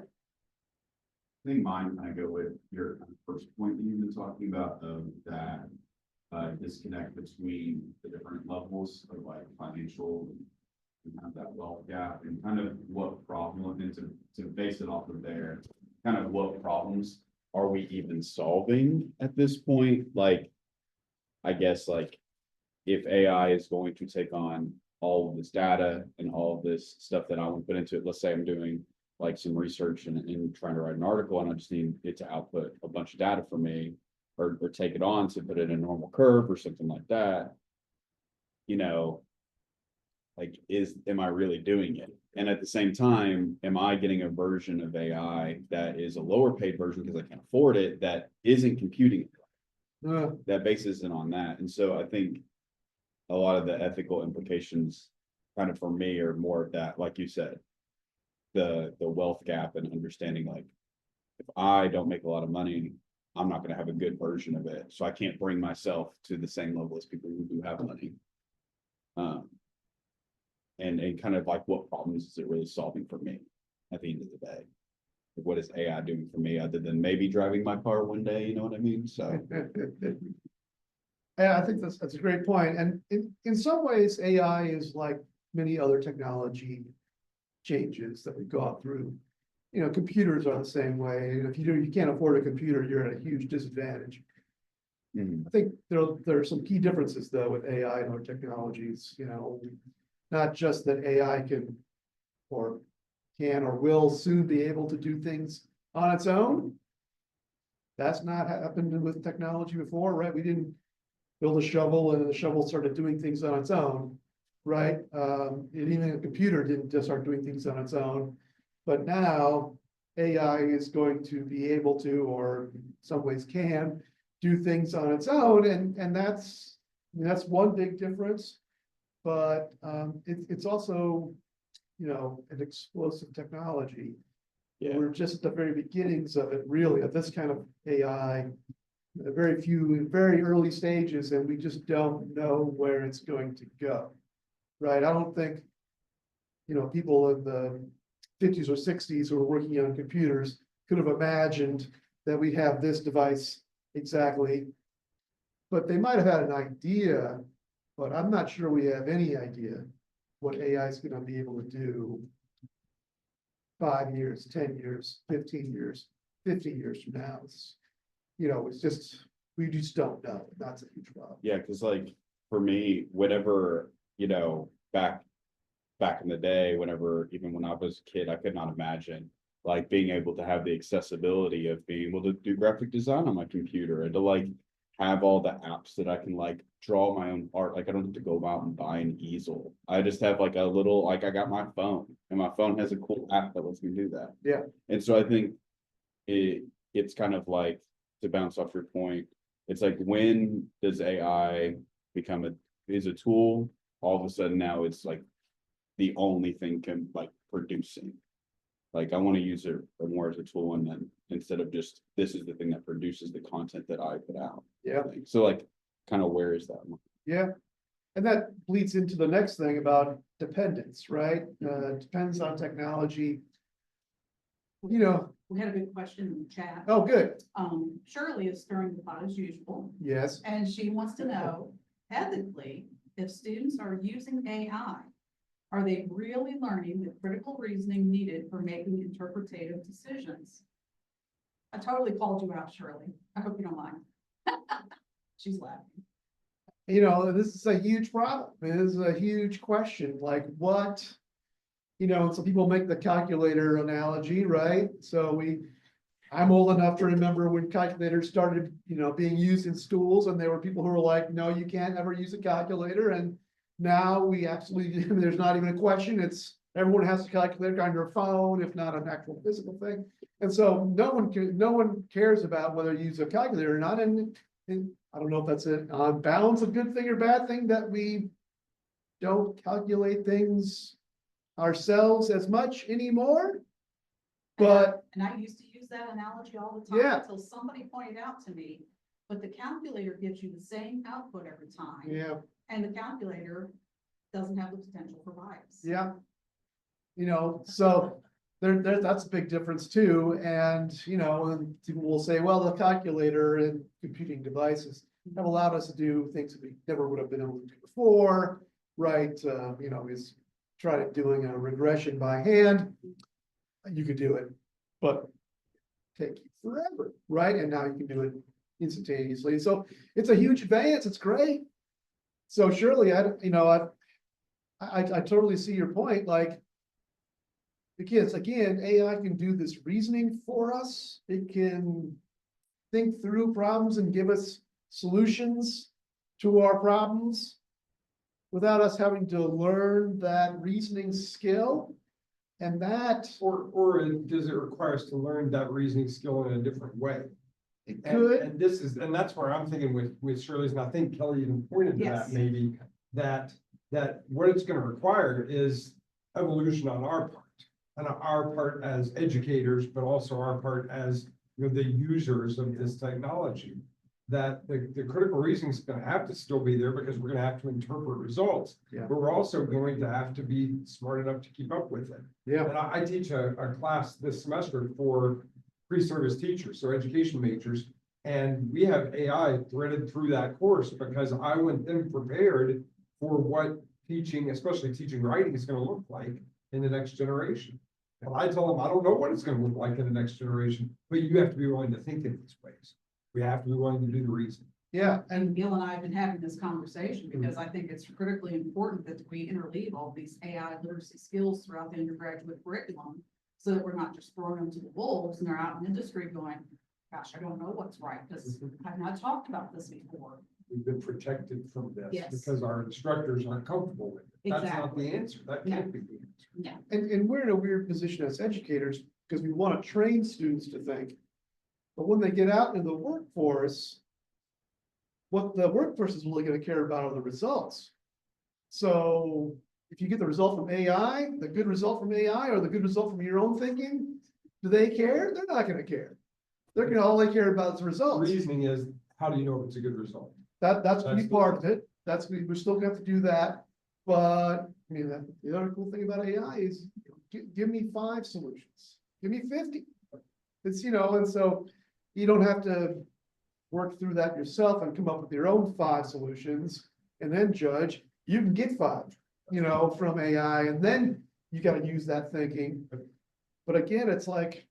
I think mine kind of go with your first point that you've been talking about of that disconnect between the different levels of like financial and have that wealth gap and kind of what problem, and to base it off of there, kind of what problems are we even solving at this point? Like, I guess like if AI is going to take on all of this data and all of this stuff that I want to put into it, let's say I'm doing like some research and trying to write an article and I just need it to output a bunch of data for me or take it on to put it in a normal curve or something like that, like am I really doing it? And at the same time, am I getting a version of AI that is a lower paid version because I can't afford it, that isn't computing it, that bases it on that? And so I think a lot of the ethical implications kind of for me are more of that, like you said, the wealth gap and understanding like if I don't make a lot of money, I'm not going to have a good version of it. So I can't bring myself to the same level as people who do have money. And kind of like what problems is it really solving for me at the end of the day? What is AI doing for me other than maybe driving my car one day? You know what I mean? So yeah, I think that's a great point. And in some ways, AI is like many other technology changes that we've gone through. Computers are the same way. If you can't afford a computer, you're at a huge disadvantage. I think there are some key differences though with AI and other technologies. Not just that AI can or will soon be able to do things on its own. That's not happened with technology before, right? We didn't build a shovel and the shovel started doing things on its own, right? And even a computer didn't just start doing things on its own. But now AI is going to be able to, or in some ways can, do things on its own. And that's one big difference. But it's also, an explosive technology. yeah, We're just at the very beginnings of it, really, of this kind of AI. Very early stages, and we just don't know where it's going to go. Right? I don't think, people in the 50s or 60s who were working on computers could have imagined that we'd have this device exactly. But they might have had an idea, but I'm not sure we have any idea what AI is going to be able to do 5 years, 10 years, 15 years, 50 years from now. It's just, we just don't know. That's a huge problem. yeah, because like for me, whenever back in the day, even when I was a kid, I could not imagine like being able to have the accessibility of being able to do graphic design on my computer and to like have all the apps that I can like draw my own art. Like I don't have to go out and buy an easel. I just have like a little, like I got my phone and my phone has a cool app that lets me do that. Yeah. And so I think it's kind of like, to bounce off your point, it's like, when does AI become is a tool? All of a sudden now it's like the only thing can like producing. Like I want to use it more as a tool, and then instead of just this is the thing that produces the content that I put out. Yeah. So like, kind of where is that? Yeah. And that bleeds into the next thing about dependence, right? Depends on technology. you know, We had a good question in the chat. oh, good, Shirley is stirring the pot as usual, yes. and she wants to know ethically, if students are using AI, are they really learning the critical reasoning needed for making interpretative decisions? I totally called you out, Shirley. I hope you don't mind. She's laughing. You know, this is a huge problem. It is a huge question, like what? You know, some people make the calculator analogy, right? So I'm old enough to remember when calculators started, you know, being used in schools, and there were people who were like, no, you can't ever use a calculator. And now we absolutely, there's not even a question. It's everyone has a calculator on their phone, if not an actual physical thing. And so no one cares about whether you use a calculator or not. And I don't know if that's on balance a good thing or bad thing that we don't calculate things ourselves as much anymore. But And I used to use that analogy all the time Yeah. until somebody pointed out to me, but the calculator gives you the same output every time. yeah, And the calculator doesn't have the potential for bias. yeah. You know, so that's a big difference too. And, you know, and people will say, well, the calculator and computing devices have allowed us to do things that we never would have been able to do before, right? You know, is try doing a regression by hand. You could do it, but take you forever, right? And now you can do it instantaneously. So it's a huge advance. It's great. So surely I totally see your point. Like, because again, AI can do this reasoning for us. It can think through problems and give us solutions to our problems without us having to learn that reasoning skill. And that Or does it require us to learn that reasoning skill in a different way? it And, could, and this is, and that's where I'm thinking with Shirley's, and I think Kelly even pointed to Yes. that maybe, that what it's gonna require is evolution on our part. And our part as educators, but also our part as, you know, the users of this technology. That the critical reasoning is gonna have to still be there because we're gonna have to interpret results. Yeah. But we're also going to have to be smart enough to keep up with it. yeah, And I teach a class this semester for pre-service teachers, so education majors. And we have AI threaded through that course because I want them prepared for what teaching, especially teaching writing, is gonna look like in the next generation. And I tell them, I don't know what it's gonna look like in the next generation, but you have to be willing to think in these ways. We have to be willing to do the reasoning. yeah. And Gil and I have been having this conversation because I think it's critically important that we interleave all these AI literacy skills throughout the undergraduate curriculum. So that we're not just throwing them to the wolves and they're out in industry going, gosh, I don't know what's right, because I've not talked about this before. We've been protected from this Yes. because our instructors aren't comfortable with it. That's not the answer. That can't be the answer. And we're in a weird position as educators because we want to train students to think. But when they get out into the workforce, what the workforce is really going to care about are the results. So if you get the result from AI, the good result from AI or the good result from your own thinking, do they care? They're not going to care. They're going to all they care about is the results. Reasoning is, how do you know if it's a good result? That's gonna be That's part of it. We're still gonna have to do that. But I mean, the other cool thing about AI is give me 5 solutions, give me 50. It's, you know, and so you don't have to work through that yourself and come up with your own 5 solutions and then judge. You can get 5, you know, from AI, and then you got to use that thinking. But again, it's like,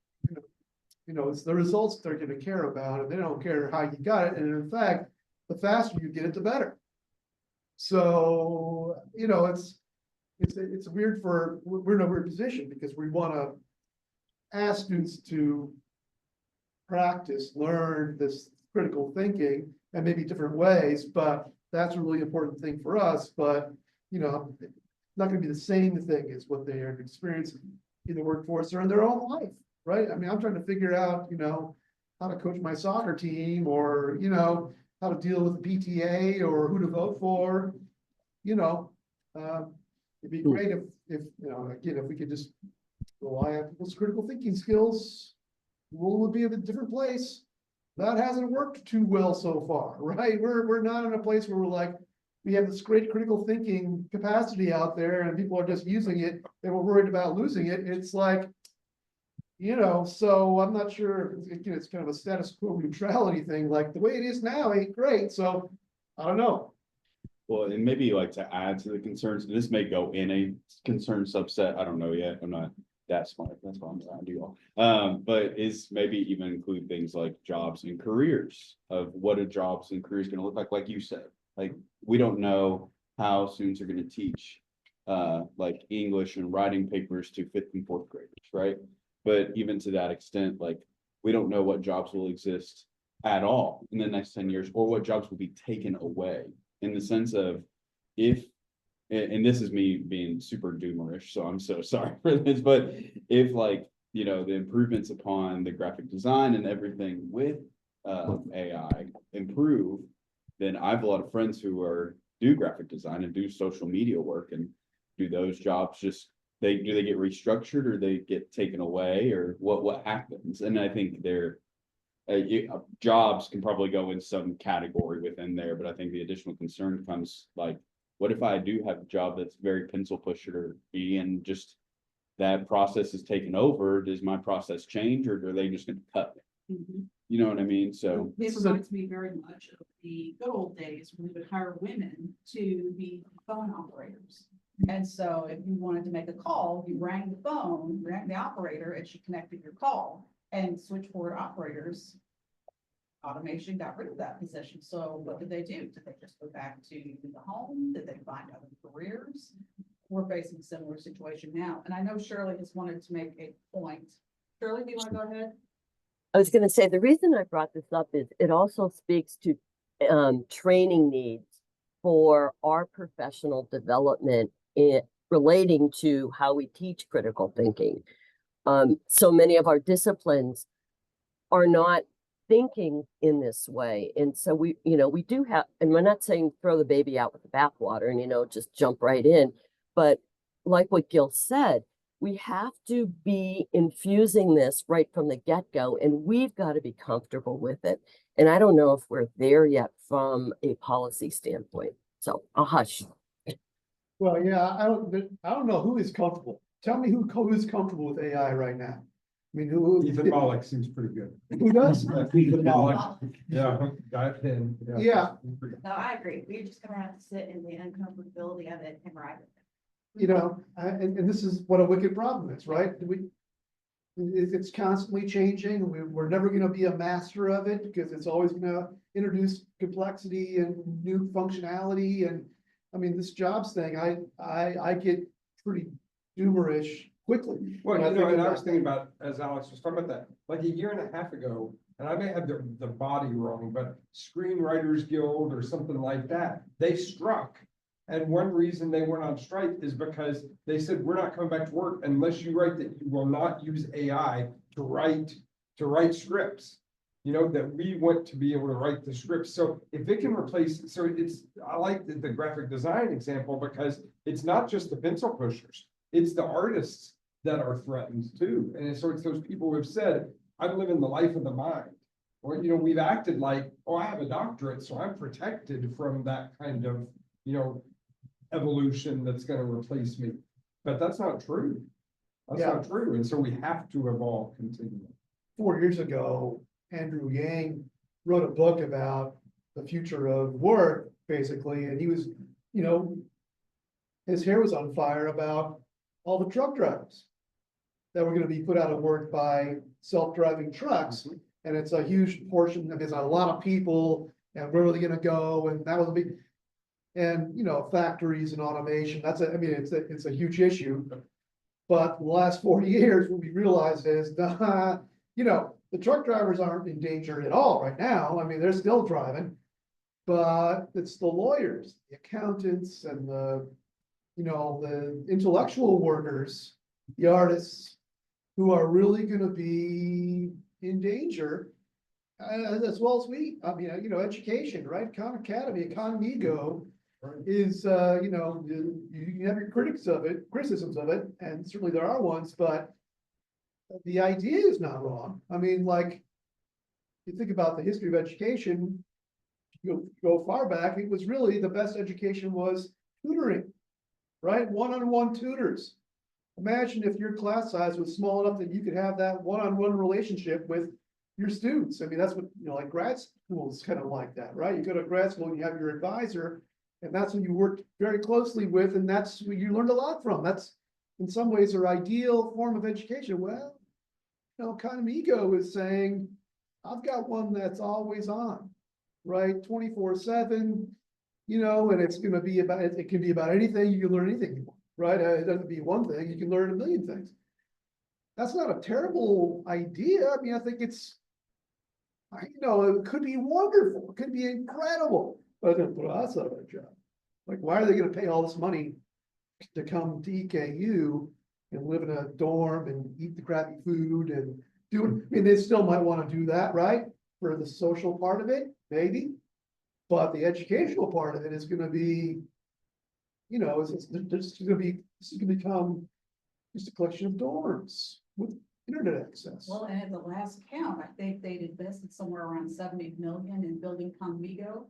you know, it's the results they're going to care about, and they don't care how you got it. And in fact, the faster you get it, the better. So, you know, it's weird we're in a weird position because we want to ask students to practice, learn this critical thinking and maybe different ways, but that's a really important thing for us. But, you know, not going to be the same thing as what they are experiencing in the workforce or in their own life, right? I mean, I'm trying to figure out, you know, how to coach my soccer team or, you know, how to deal with the PTA or who to vote for, you know. It'd be great if, you know, again, if we could just rely on people's critical thinking skills, the world would be in a different place. That hasn't worked too well so far, right? We're not in a place where we're like, we have this great critical thinking capacity out there and people are just using it and we're worried about losing it. It's like, So I'm not sure, it's kind of a status quo neutrality thing, like the way it is now ain't great, so I don't know. Well, and maybe like to add to the concerns, and this may go in a concern subset, I don't know yet, I'm not that smart, that's why I'm trying to do all. But is maybe even include things like jobs and careers of what a jobs and careers gonna look like you said. Like, we don't know how students are gonna teach like English and writing papers to fifth and fourth graders, right? But even to that extent, like, we don't know what jobs will exist at all in the next 10 years, or what jobs will be taken away, in the sense of if, and this is me being super doomerish, so I'm so sorry for this, but if like, the improvements upon the graphic design and everything with AI improve, then I have a lot of friends who do graphic design and do social media work, and do those jobs just, they get restructured, or they get taken away, or what happens? And I think jobs can probably go in some category within there, but I think the additional concern comes like, what if I do have a job that's very pencil pusher and just that process is taken over? Does my process change, or are they just gonna cut me? You know what I mean? So It reminds me very much of the good old days when we would hire women to be phone operators. And so if you wanted to make a call, you rang the phone, rang the operator, and she connected your call. And switchboard operators, automation got rid of that position. So what did they do? Did they just go back to the home? Did they find other careers? We're facing a similar situation now. And I know Shirley has wanted to make a point. Shirley, do you want to go ahead? I was going to say, the reason I brought this up is it also speaks to training needs for our professional development relating to how we teach critical thinking. So many of our disciplines are not thinking in this way. And so we do have, and we're not saying throw the baby out with the bathwater and, just jump right in. But like what Gil said, we have to be infusing this right from the get-go, and we've got to be comfortable with it. And I don't know if we're there yet from a policy standpoint. So I'll hush. Well, yeah, I don't know who is comfortable. Tell me who is comfortable with AI right now. I mean, Ethan Pollock seems pretty good. who does? Ethan Pollock, yeah, dive in. Yeah. No, I agree. We're just gonna have to sit in the uncomfortability of it and ride with it. And this is what a wicked problem is, right? It's constantly changing. We're never gonna be a master of it, because it's always gonna introduce complexity and new functionality. And I mean, this jobs thing, I get pretty doomerish quickly. Well, when and I about was thinking about, as Alex was talking about that, like a year and a half ago, and I may have the body wrong, but Screenwriters Guild or something like that, they struck. And one reason they went on strike is because they said, we're not coming back to work unless you write that you will not use AI to write scripts. That we want to be able to write the scripts. So if it can replace, I like the graphic design example, because it's not just the pencil pushers, it's the artists that are threatened too. And so it's those people who have said, I'm living the life of the mind. Or, we've acted like, oh, I have a doctorate, so I'm protected from that kind of, evolution that's going to replace me. But that's not true. That's not true. And so we have to evolve continually. 4 years ago, Andrew Yang wrote a book about the future of work, basically, and he was, his hair was on fire about all the truck drivers that were going to be put out of work by self-driving trucks. And it's a huge portion, there's a lot of people, and where are they going to go? And that was a big, and factories and automation, it's a huge issue. But the last 40 years, what we realized is, the truck drivers aren't in danger at all right now. I mean, they're still driving, but it's the lawyers, the accountants, and the intellectual workers, the artists, who are really going to be in danger, as well as we. I mean, education, right? Khan Academy, Economigo is, you have your criticisms of it, and certainly there are ones, but the idea is not wrong. I mean, like, you think about the history of education, you go far back, it was really the best education was tutoring, right? One-on-one tutors. imagine if your class size was small enough that you could have that one-on-one relationship with your students. I mean, that's what, like grad school is kind of like that, right? You go to grad school and you have your advisor, and that's who you work very closely with, and that's who you learned a lot from. That's in some ways our ideal form of education. Well, Ego is saying, I've got one that's always on, right? 24/7, and it's gonna be about, it can be about anything, you can learn anything you want, right? It doesn't be one thing, you can learn a million things. That's not a terrible idea. I mean, I think it's, it could be wonderful, it could be incredible, but it's gonna put us out of a job. Like, why are they gonna pay all this money to come to EKU and live in a dorm and eat the crappy food and do it? I mean, they still might want to do that, right? For the social part of it, maybe. But the educational part of it is gonna be, this is gonna become just a collection of dorms with internet access. Well, and at the last count, I think they'd invested somewhere around 70 million in building Conmigo.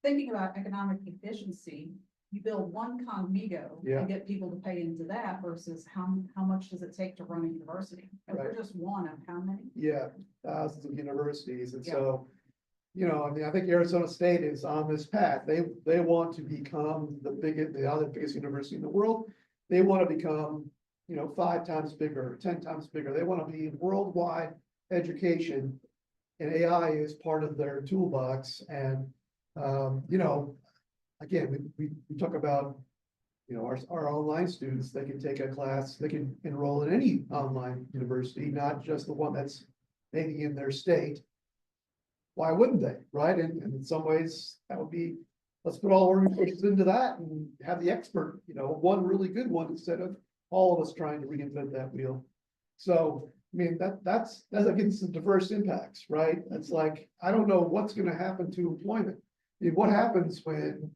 Thinking about economic efficiency, you build one Conmigo Yeah. and get people to pay into that versus how much does it take to run a university? And we're Right. just one of how many? Yeah, thousands of universities, and Yeah. so, I mean, I think Arizona State is on this path. They want to become the other biggest university in the world. They want to become, 5 times bigger, 10 times bigger. They want to be worldwide education. And AI is part of their toolbox. And, again, we talk about, our online students, they can take a class, they can enroll in any online university, not just the one that's maybe in their state. Why wouldn't they, right? And in some ways, that would be, let's put all our resources into that and have the expert, one really good one instead of all of us trying to reinvent that wheel. So, I mean, that's again, some diverse impacts, right? It's like, I don't know what's gonna happen to employment. I mean, what happens when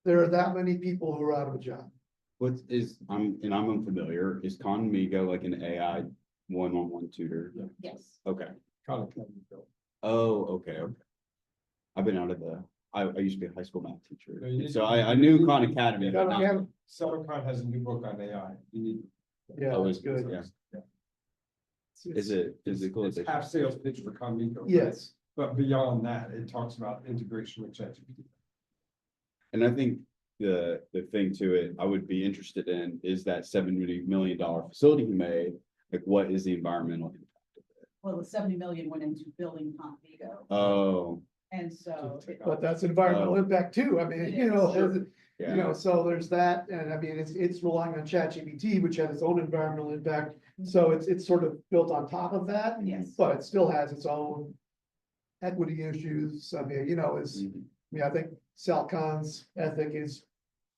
there are that many people who are out of a job? I'm unfamiliar, is Conmigo like an AI one-on-one tutor? Yes. Okay, Kind of. oh, okay. I've been out of I used to be a high school math teacher, No, you and so did- I knew Khan Academy. but Khan not- Academy? Silicon has a new book on AI. You need. Yeah, Oh, that's it's good. yeah. Is it cool? It's half sales pitch for Conmigo. Yes, But beyond that, it talks about integration with ChatGPT. And I think the thing to it, I would be interested in is that $70 million facility he made, like what is the environmental impact of it? Well, the 70 million went into building Conmigo. Oh, And so. but that's environmental impact too. I mean, It is. yeah, so there's that, and I mean, it's relying on ChatGPT, which has its own environmental impact. So it's sort of built on top of that. Yes. But it still has its own equity issues. I mean, Mhm. I think Sal Khan's ethic is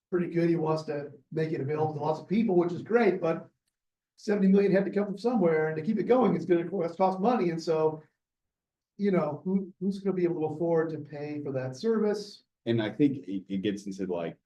pretty good. He wants to make it available to lots of people, which is great, but 70 million had to come from somewhere, and to keep it going, it's gonna cost money, and so, who's gonna be able to afford to pay for that service? And I think it gets into like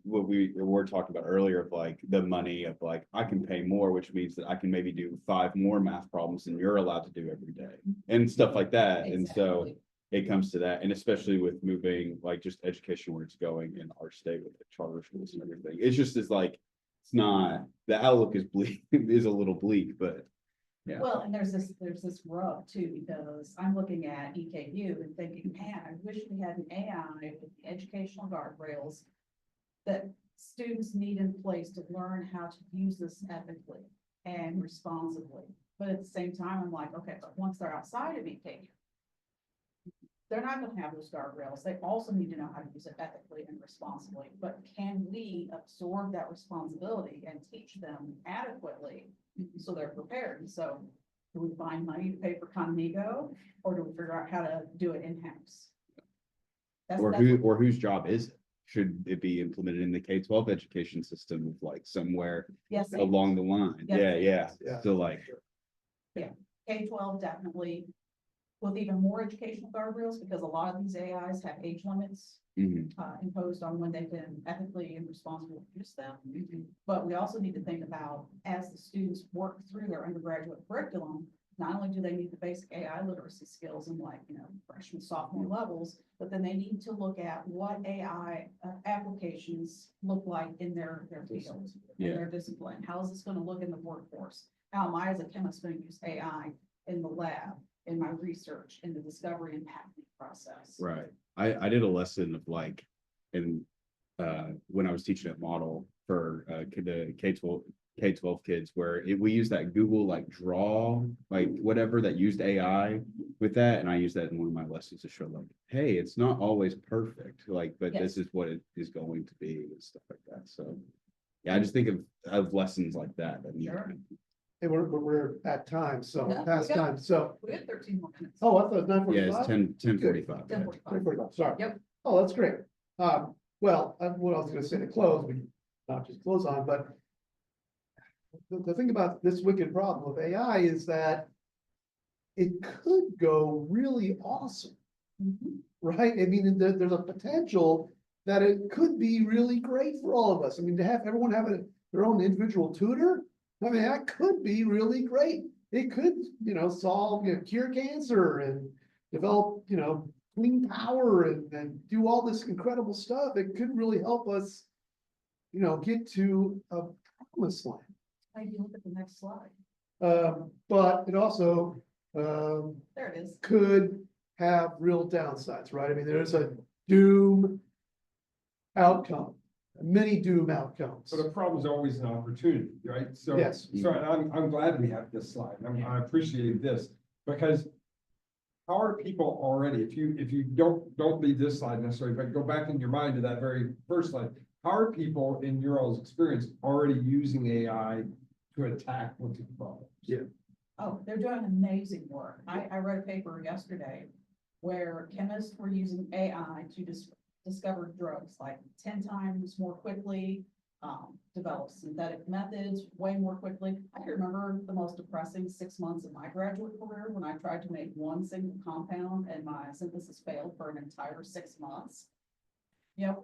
what we were talking about earlier of like the money of like, I can pay more, which means that I can maybe do 5 more math problems than you're allowed to do every day and stuff like that. And so Exactly. it comes to that, and especially with moving like just education where it's going in our state with the charter schools and everything. It's just it's not, the outlook is bleak, is a little bleak, but yeah. Well, and there's this rub too, because I'm looking at EKU and thinking, man, I wish we had an AI with the educational guardrails that students need in place to learn how to use this ethically and responsibly. But at the same time, I'm like, okay, but once they're outside of EKU, they're not gonna have those guardrails. They also need to know how to use it ethically and responsibly. But can we absorb that responsibility and teach them adequately so they're prepared? And so do we find money to pay for Conmigo, or do we figure out how to do it in-house? Or whose job is it? Should it be implemented in the K-12 education system of like somewhere Yes, along the line? Yes. Yeah. So like, K-12 definitely, with even more educational guardrails, because a lot of these AIs have age limits mhm, imposed on when they can ethically and responsibly use them. But we also need to think about, as the students work through their undergraduate curriculum, not only do they need the basic AI literacy skills in like, freshman, sophomore levels, but then they need to look at what AI applications look like in their field, in Yeah. their discipline. How is this going to look in the workforce? How am I as a chemist going to use AI in the lab, in my research, in the discovery and patenting process? Right. I did a lesson of like, when I was teaching at Model for the K-12 kids, where we use that Google like draw, like whatever that used AI with that. And I use that in one of my lessons to show like, hey, it's not always perfect, like, but this is what it is going to be and stuff like that. So yeah, I just think of lessons like that. That Sure. Hey, we're at time, so Yeah, past we got- time, so, We have 13 more minutes. oh, I thought it was 9:45. Yeah, it's 10:45. 10:45. Sorry. Yep. Oh, that's great. Well, what I was gonna say to close, we not just close on, but the thing about this wicked problem of AI is that it could go really awesome, right? I mean, there's a potential that it could be really great for all of us. I mean, to have everyone have their own individual tutor, I mean, that could be really great. It could, solve, cure cancer and develop, clean power and do all this incredible stuff. It could really help us, get to a promised land. Maybe look at the next slide. But it also, There it is. could have real downsides, right? I mean, there's a doom outcome, many doom outcomes. So the problem is always an opportunity, right? So, Yes. so and I'm glad we have this slide. I appreciate this because how are people already, if you don't leave this slide necessarily, but go back in your mind to that very first slide, how are people in your all's experience already using AI to attack wicked problems? Yeah. Oh, they're doing amazing work. I read a paper yesterday where chemists were using AI to discover drugs like 10 times more quickly, develop synthetic methods way more quickly. I can remember the most depressing 6 months of my graduate career when I tried to make one single compound and my synthesis failed for an entire 6 months.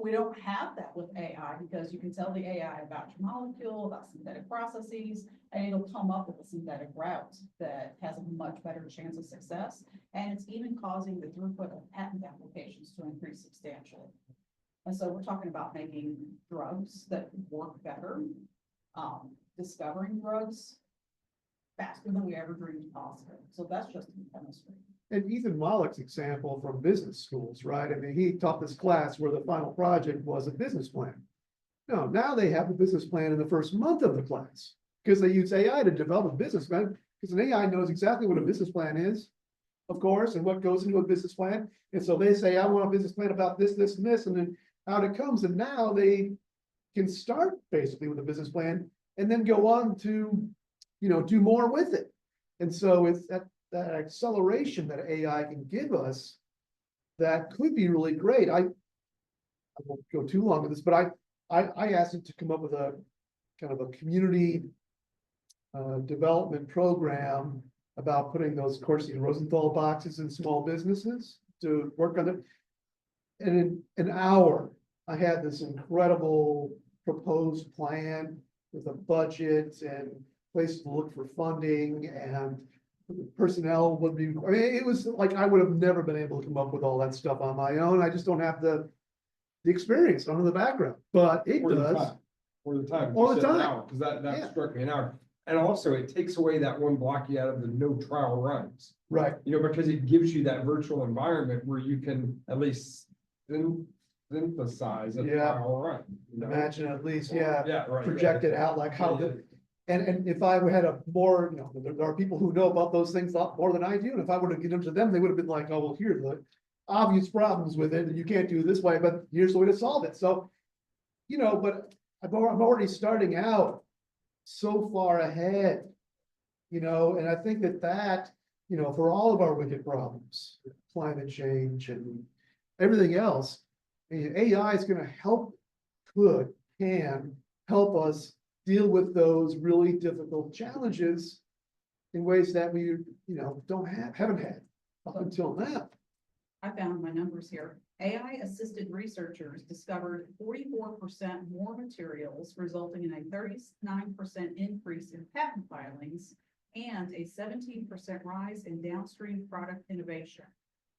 We don't have that with AI because you can tell the AI about your molecule, about synthetic processes, and it'll come up with a synthetic route that has a much better chance of success. And it's even causing the throughput of patent applications to increase substantially. And so we're talking about making drugs that work better, discovering drugs faster than we ever dreamed possible. So that's just in chemistry. And Ethan Mollick's example from business schools, right? I mean, he taught this class where the final project was a business plan. No, now they have the business plan in the first month of the class because they use AI to develop a business plan because an AI knows exactly what a business plan is, of course, and what goes into a business plan. And so they say, I want a business plan about this, this, and this, and then out it comes. And now they can start basically with a business plan and then go on to, do more with it. And so it's that acceleration that AI can give us that could be really great. I won't go too long with this, but I asked it to come up with a kind of a community development program about putting those Corsi Rosenthal boxes in small businesses to work on it. And in an hour, I had this incredible proposed plan with a budget and places to look for funding and personnel would be, I mean, it was like, I would have never been able to come up with all that stuff on my own. I just don't have the experience, I don't have the background, but it Or the does. time. Or the time. Or You the said an time. hour, because that Yeah. struck me an hour. And also it takes away that one blocky out of the no trial runs, Right, because it gives you that virtual environment where you can at least synthesize a Yeah. trial run. imagine at least, yeah, Yeah, right. project it out like how the, and if I had a more, there are people who know about those things a lot more than I do, and if I were to get them to them, they would have been like, oh, well, here's the obvious problems with it, and you can't do it this way, but here's the way to solve it, so, but I'm already starting out so far ahead, and I think that, for all of our wicked problems, climate change and everything else, AI is gonna can help us deal with those really difficult challenges in ways that we, haven't had up until now. I found my numbers here. AI-assisted researchers discovered 44% more materials, resulting in a 39% increase in patent filings and a 17% rise in downstream product innovation.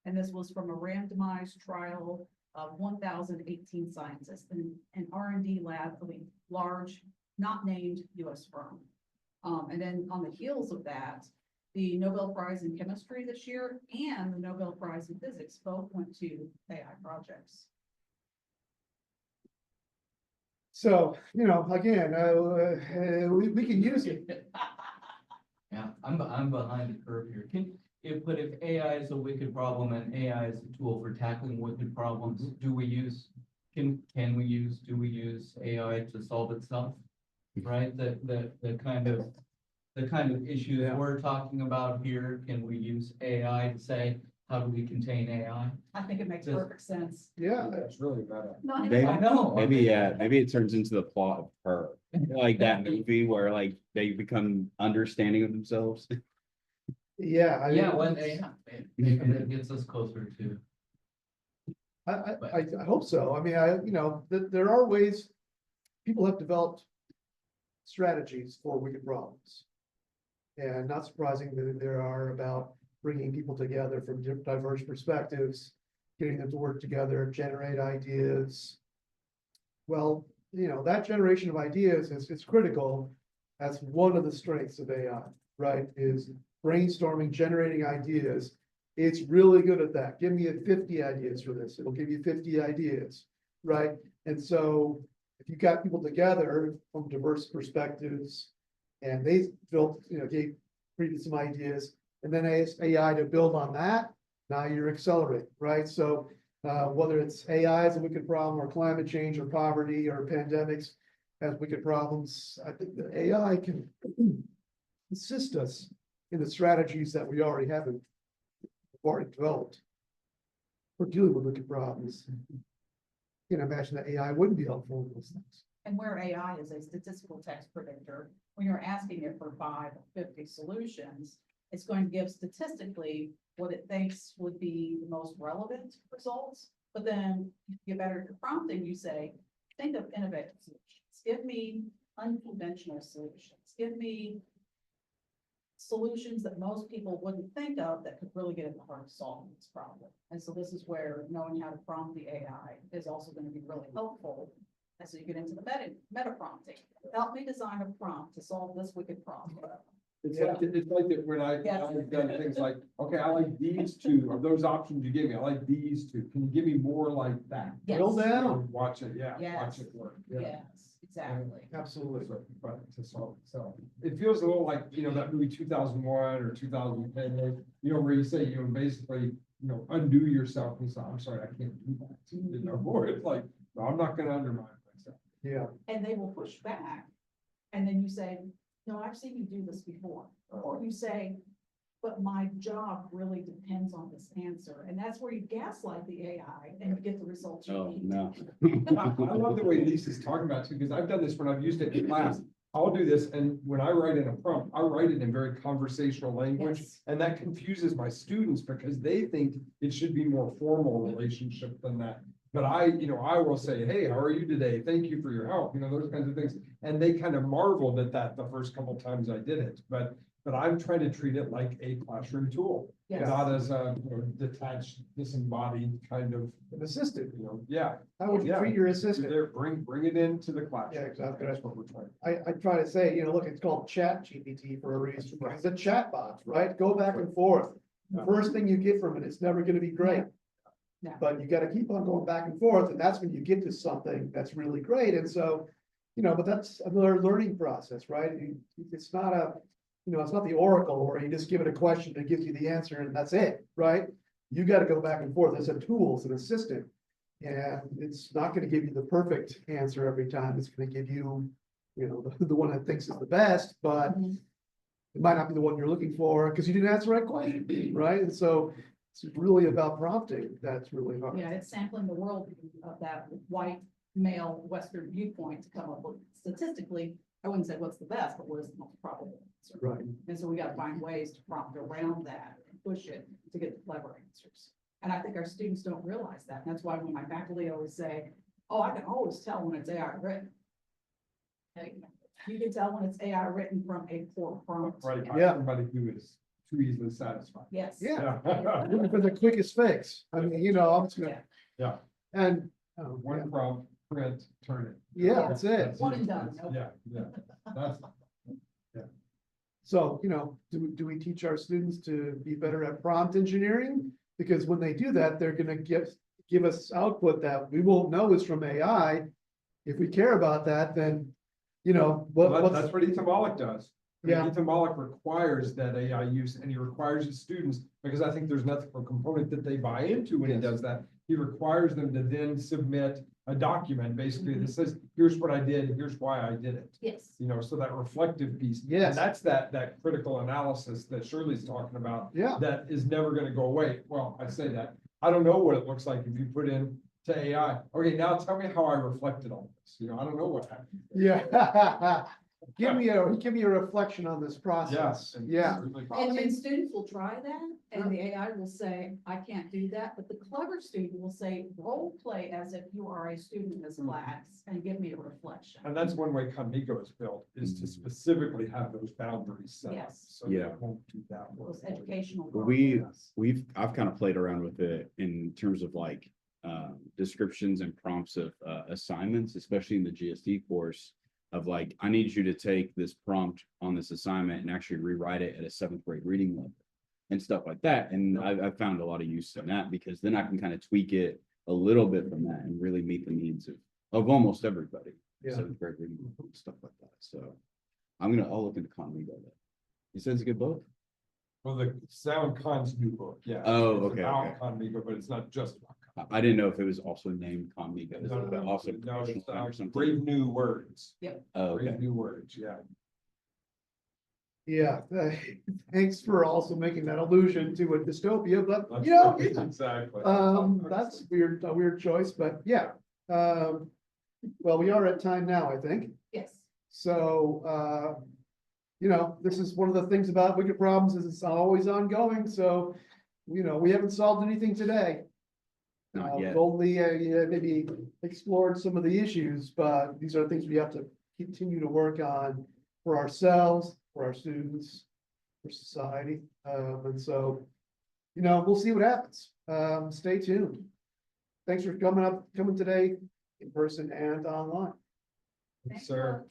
And this was from a randomized trial of 1,018 scientists in an R&D lab of a large, not named US firm. And then on the heels of that, the Nobel Prize in Chemistry this year and the Nobel Prize in Physics both went to AI projects. So, again, we can use it. Yeah, I'm behind the curve here. But if AI is a wicked problem and AI is a tool for tackling wicked problems, do we use AI to solve itself? Right? The kind of issues Yeah. we're talking about here, can we use AI to say, how do we contain AI? I think it makes Does- perfect sense. Yeah, That's really meta. Maybe, I know. maybe it turns into the plot of Her, like that movie where like they become understanding of themselves. yeah. Yeah, when AI, maybe that gets us closer to. I hope so. I mean, there are ways, people have developed strategies for wicked problems. And not surprising that there are about bringing people together from diverse perspectives, getting them to work together, generate ideas. Well, that generation of ideas is critical. That's one of the strengths of AI, right? Is brainstorming, generating ideas. It's really good at that. Give me 50 ideas for this. It'll give you 50 ideas, right? And so if you got people together from diverse perspectives and they built, created some ideas, and then asked AI to build on that, now you're accelerating, right? So whether it's AI as a wicked problem or climate change or poverty or pandemics as wicked problems, I think that AI can assist us in the strategies that we already have already developed for dealing with wicked problems. You can imagine that AI wouldn't be helpful in those things. And where AI is a statistical text predictor, when you're asking it for 5 or 50 solutions, it's going to give statistically what it thinks would be the most relevant results. But then if you get better at prompting, you say, think of innovative solutions. Give me unconventional solutions. Give me solutions that most people wouldn't think of that could really get at the heart of solving this problem. And so this is where knowing how to prompt the AI is also going to be really helpful as you get into the meta prompting. Help me design a prompt to solve this wicked problem. It's like that when I've done things like, okay, I like these two, of those options you gave me, I like these two. Can you give me more like that? Drill Yes. down. Watch it, yeah, watch Yes. it work. Yeah. Yes, exactly. Absolutely. So, but to solve itself. It feels a little like, that movie 2001 or 2010, where you say, basically, undo yourself and say, I'm sorry, I can't do that. Or it's like, no, I'm not gonna undermine myself. Yeah. And they will push back. And then you say, no, I've seen you do this before. Or you say, but my job really depends on this answer. And that's where you gaslight the AI and you get the results you Oh, need. no. I love the way Lisa's talking about it too, because I've done this when I've used it in class. I'll do this, and when I write in a prompt, I write it in very conversational language, Yes. and that confuses my students because they think it should be more formal relationship than that. But I will say, hey, how are you today? Thank you for your help, those kinds of things. And they kind of marveled at that the first couple of times I did it, but I'm trying to treat it like a classroom tool, Yes. not as a detached, disembodied kind of, An assistant. yeah. How would you treat your assistant? There, bring it into the classroom. Yeah, exactly. That's what we're trying. I try to say, look, it's called Chat GPT for a reason. It's a chat box, right? Go back and forth. The first thing you get from it, it's never gonna be great. No. But you gotta keep on going back and forth, and that's when you get to something that's really great. And so, but that's another learning process, right? It's not it's not the Oracle where you just give it a question that gives you the answer and that's it, right? You gotta go back and forth. It's a tool, it's an assistant. And it's not gonna give you the perfect answer every time. It's gonna give you, the one that thinks is the best, but it might not be the one you're looking for because you didn't answer the right question, right? And so it's really about prompting. That's really hard. Yeah, it's sampling the world of that white male Western viewpoint to come up with statistically, I wouldn't say what's the best, but what is the most probable answer. Right. And so we got to find ways to prompt around that and push it to get the clever answers. And I think our students don't realize that. And that's why when my faculty always say, oh, I can always tell when it's AI written. Hey, You can tell when it's AI written from a poor prompt. Right, Yeah. somebody who is too easily satisfied. Yes. Yeah. Yeah. Looking for the quickest fix. I mean, you know, I'm just gonna, Yeah, and, oh, yeah. one prompt, print, turn it. Yeah, that's it. One and done. Yeah, yeah, that's, So, you know, do we teach our students to be better at prompt engineering? Because when they do that, they're gonna give us output that we won't know is from AI. If we care about that, then, you know, what's, that's what Etymologic does. Yeah. Etymologic requires that AI use, and he requires his students, because I think there's an ethical component that they buy into when he Yes. does that. He requires them to then submit a document, basically, that says, here's what I did, here's why I did it. Yes. You know, so that reflective piece. Yes. And that's that critical analysis that Shirley's talking about. Yeah. That is never gonna go away. Well, I say that, I don't know what it looks like if you put in to AI. Okay, now tell me how I reflected on this. You know, I don't know what happened. yeah. Give me a reflection on this process. and Yeah, certainly And students will try that, and the AI will say, I can't do that, but the clever student will say, role play as if you are a student in this class, and give me a reflection. And that's one way Conmigo is built, is to specifically have those boundaries set up. Yes. So Yeah. it won't do that work. Those educational. I've kind of played around with it in terms of like descriptions and prompts of assignments, especially in the GSD course, of like, I need you to take this prompt on this assignment and actually rewrite it at a 7th grade reading level and stuff like that. And I've found a lot of use in that, because then I can kind of tweak it a little bit from that and really meet the needs of almost everybody. Yeah. 7th grade reading level, stuff like that. So I'll look into Conmigo. You said it's a good book? Well, the Sound Con's new book, yeah. Oh, It's okay, about okay. Conmigo, but it's not just about. I didn't know if it was also named Conmigo. No, no, no. Also No, it's, or something. Brave New Words. Oh, okay. Brave New Words, yeah. yeah. Thanks for also making that allusion to a dystopia, but you know, yeah. Exactly. That's a weird choice, but yeah. Well, we are at time now, I think. Yes. So, you know, this is one of the things about wicked problems is it's always ongoing. So, you know, we haven't solved anything today. Not yet. We've only maybe explored some of the issues, but these are things we have to continue to work on for ourselves, for our students, for society. And so, you know, we'll see what happens. Stay tuned. Thanks for coming today in person and online. Sir.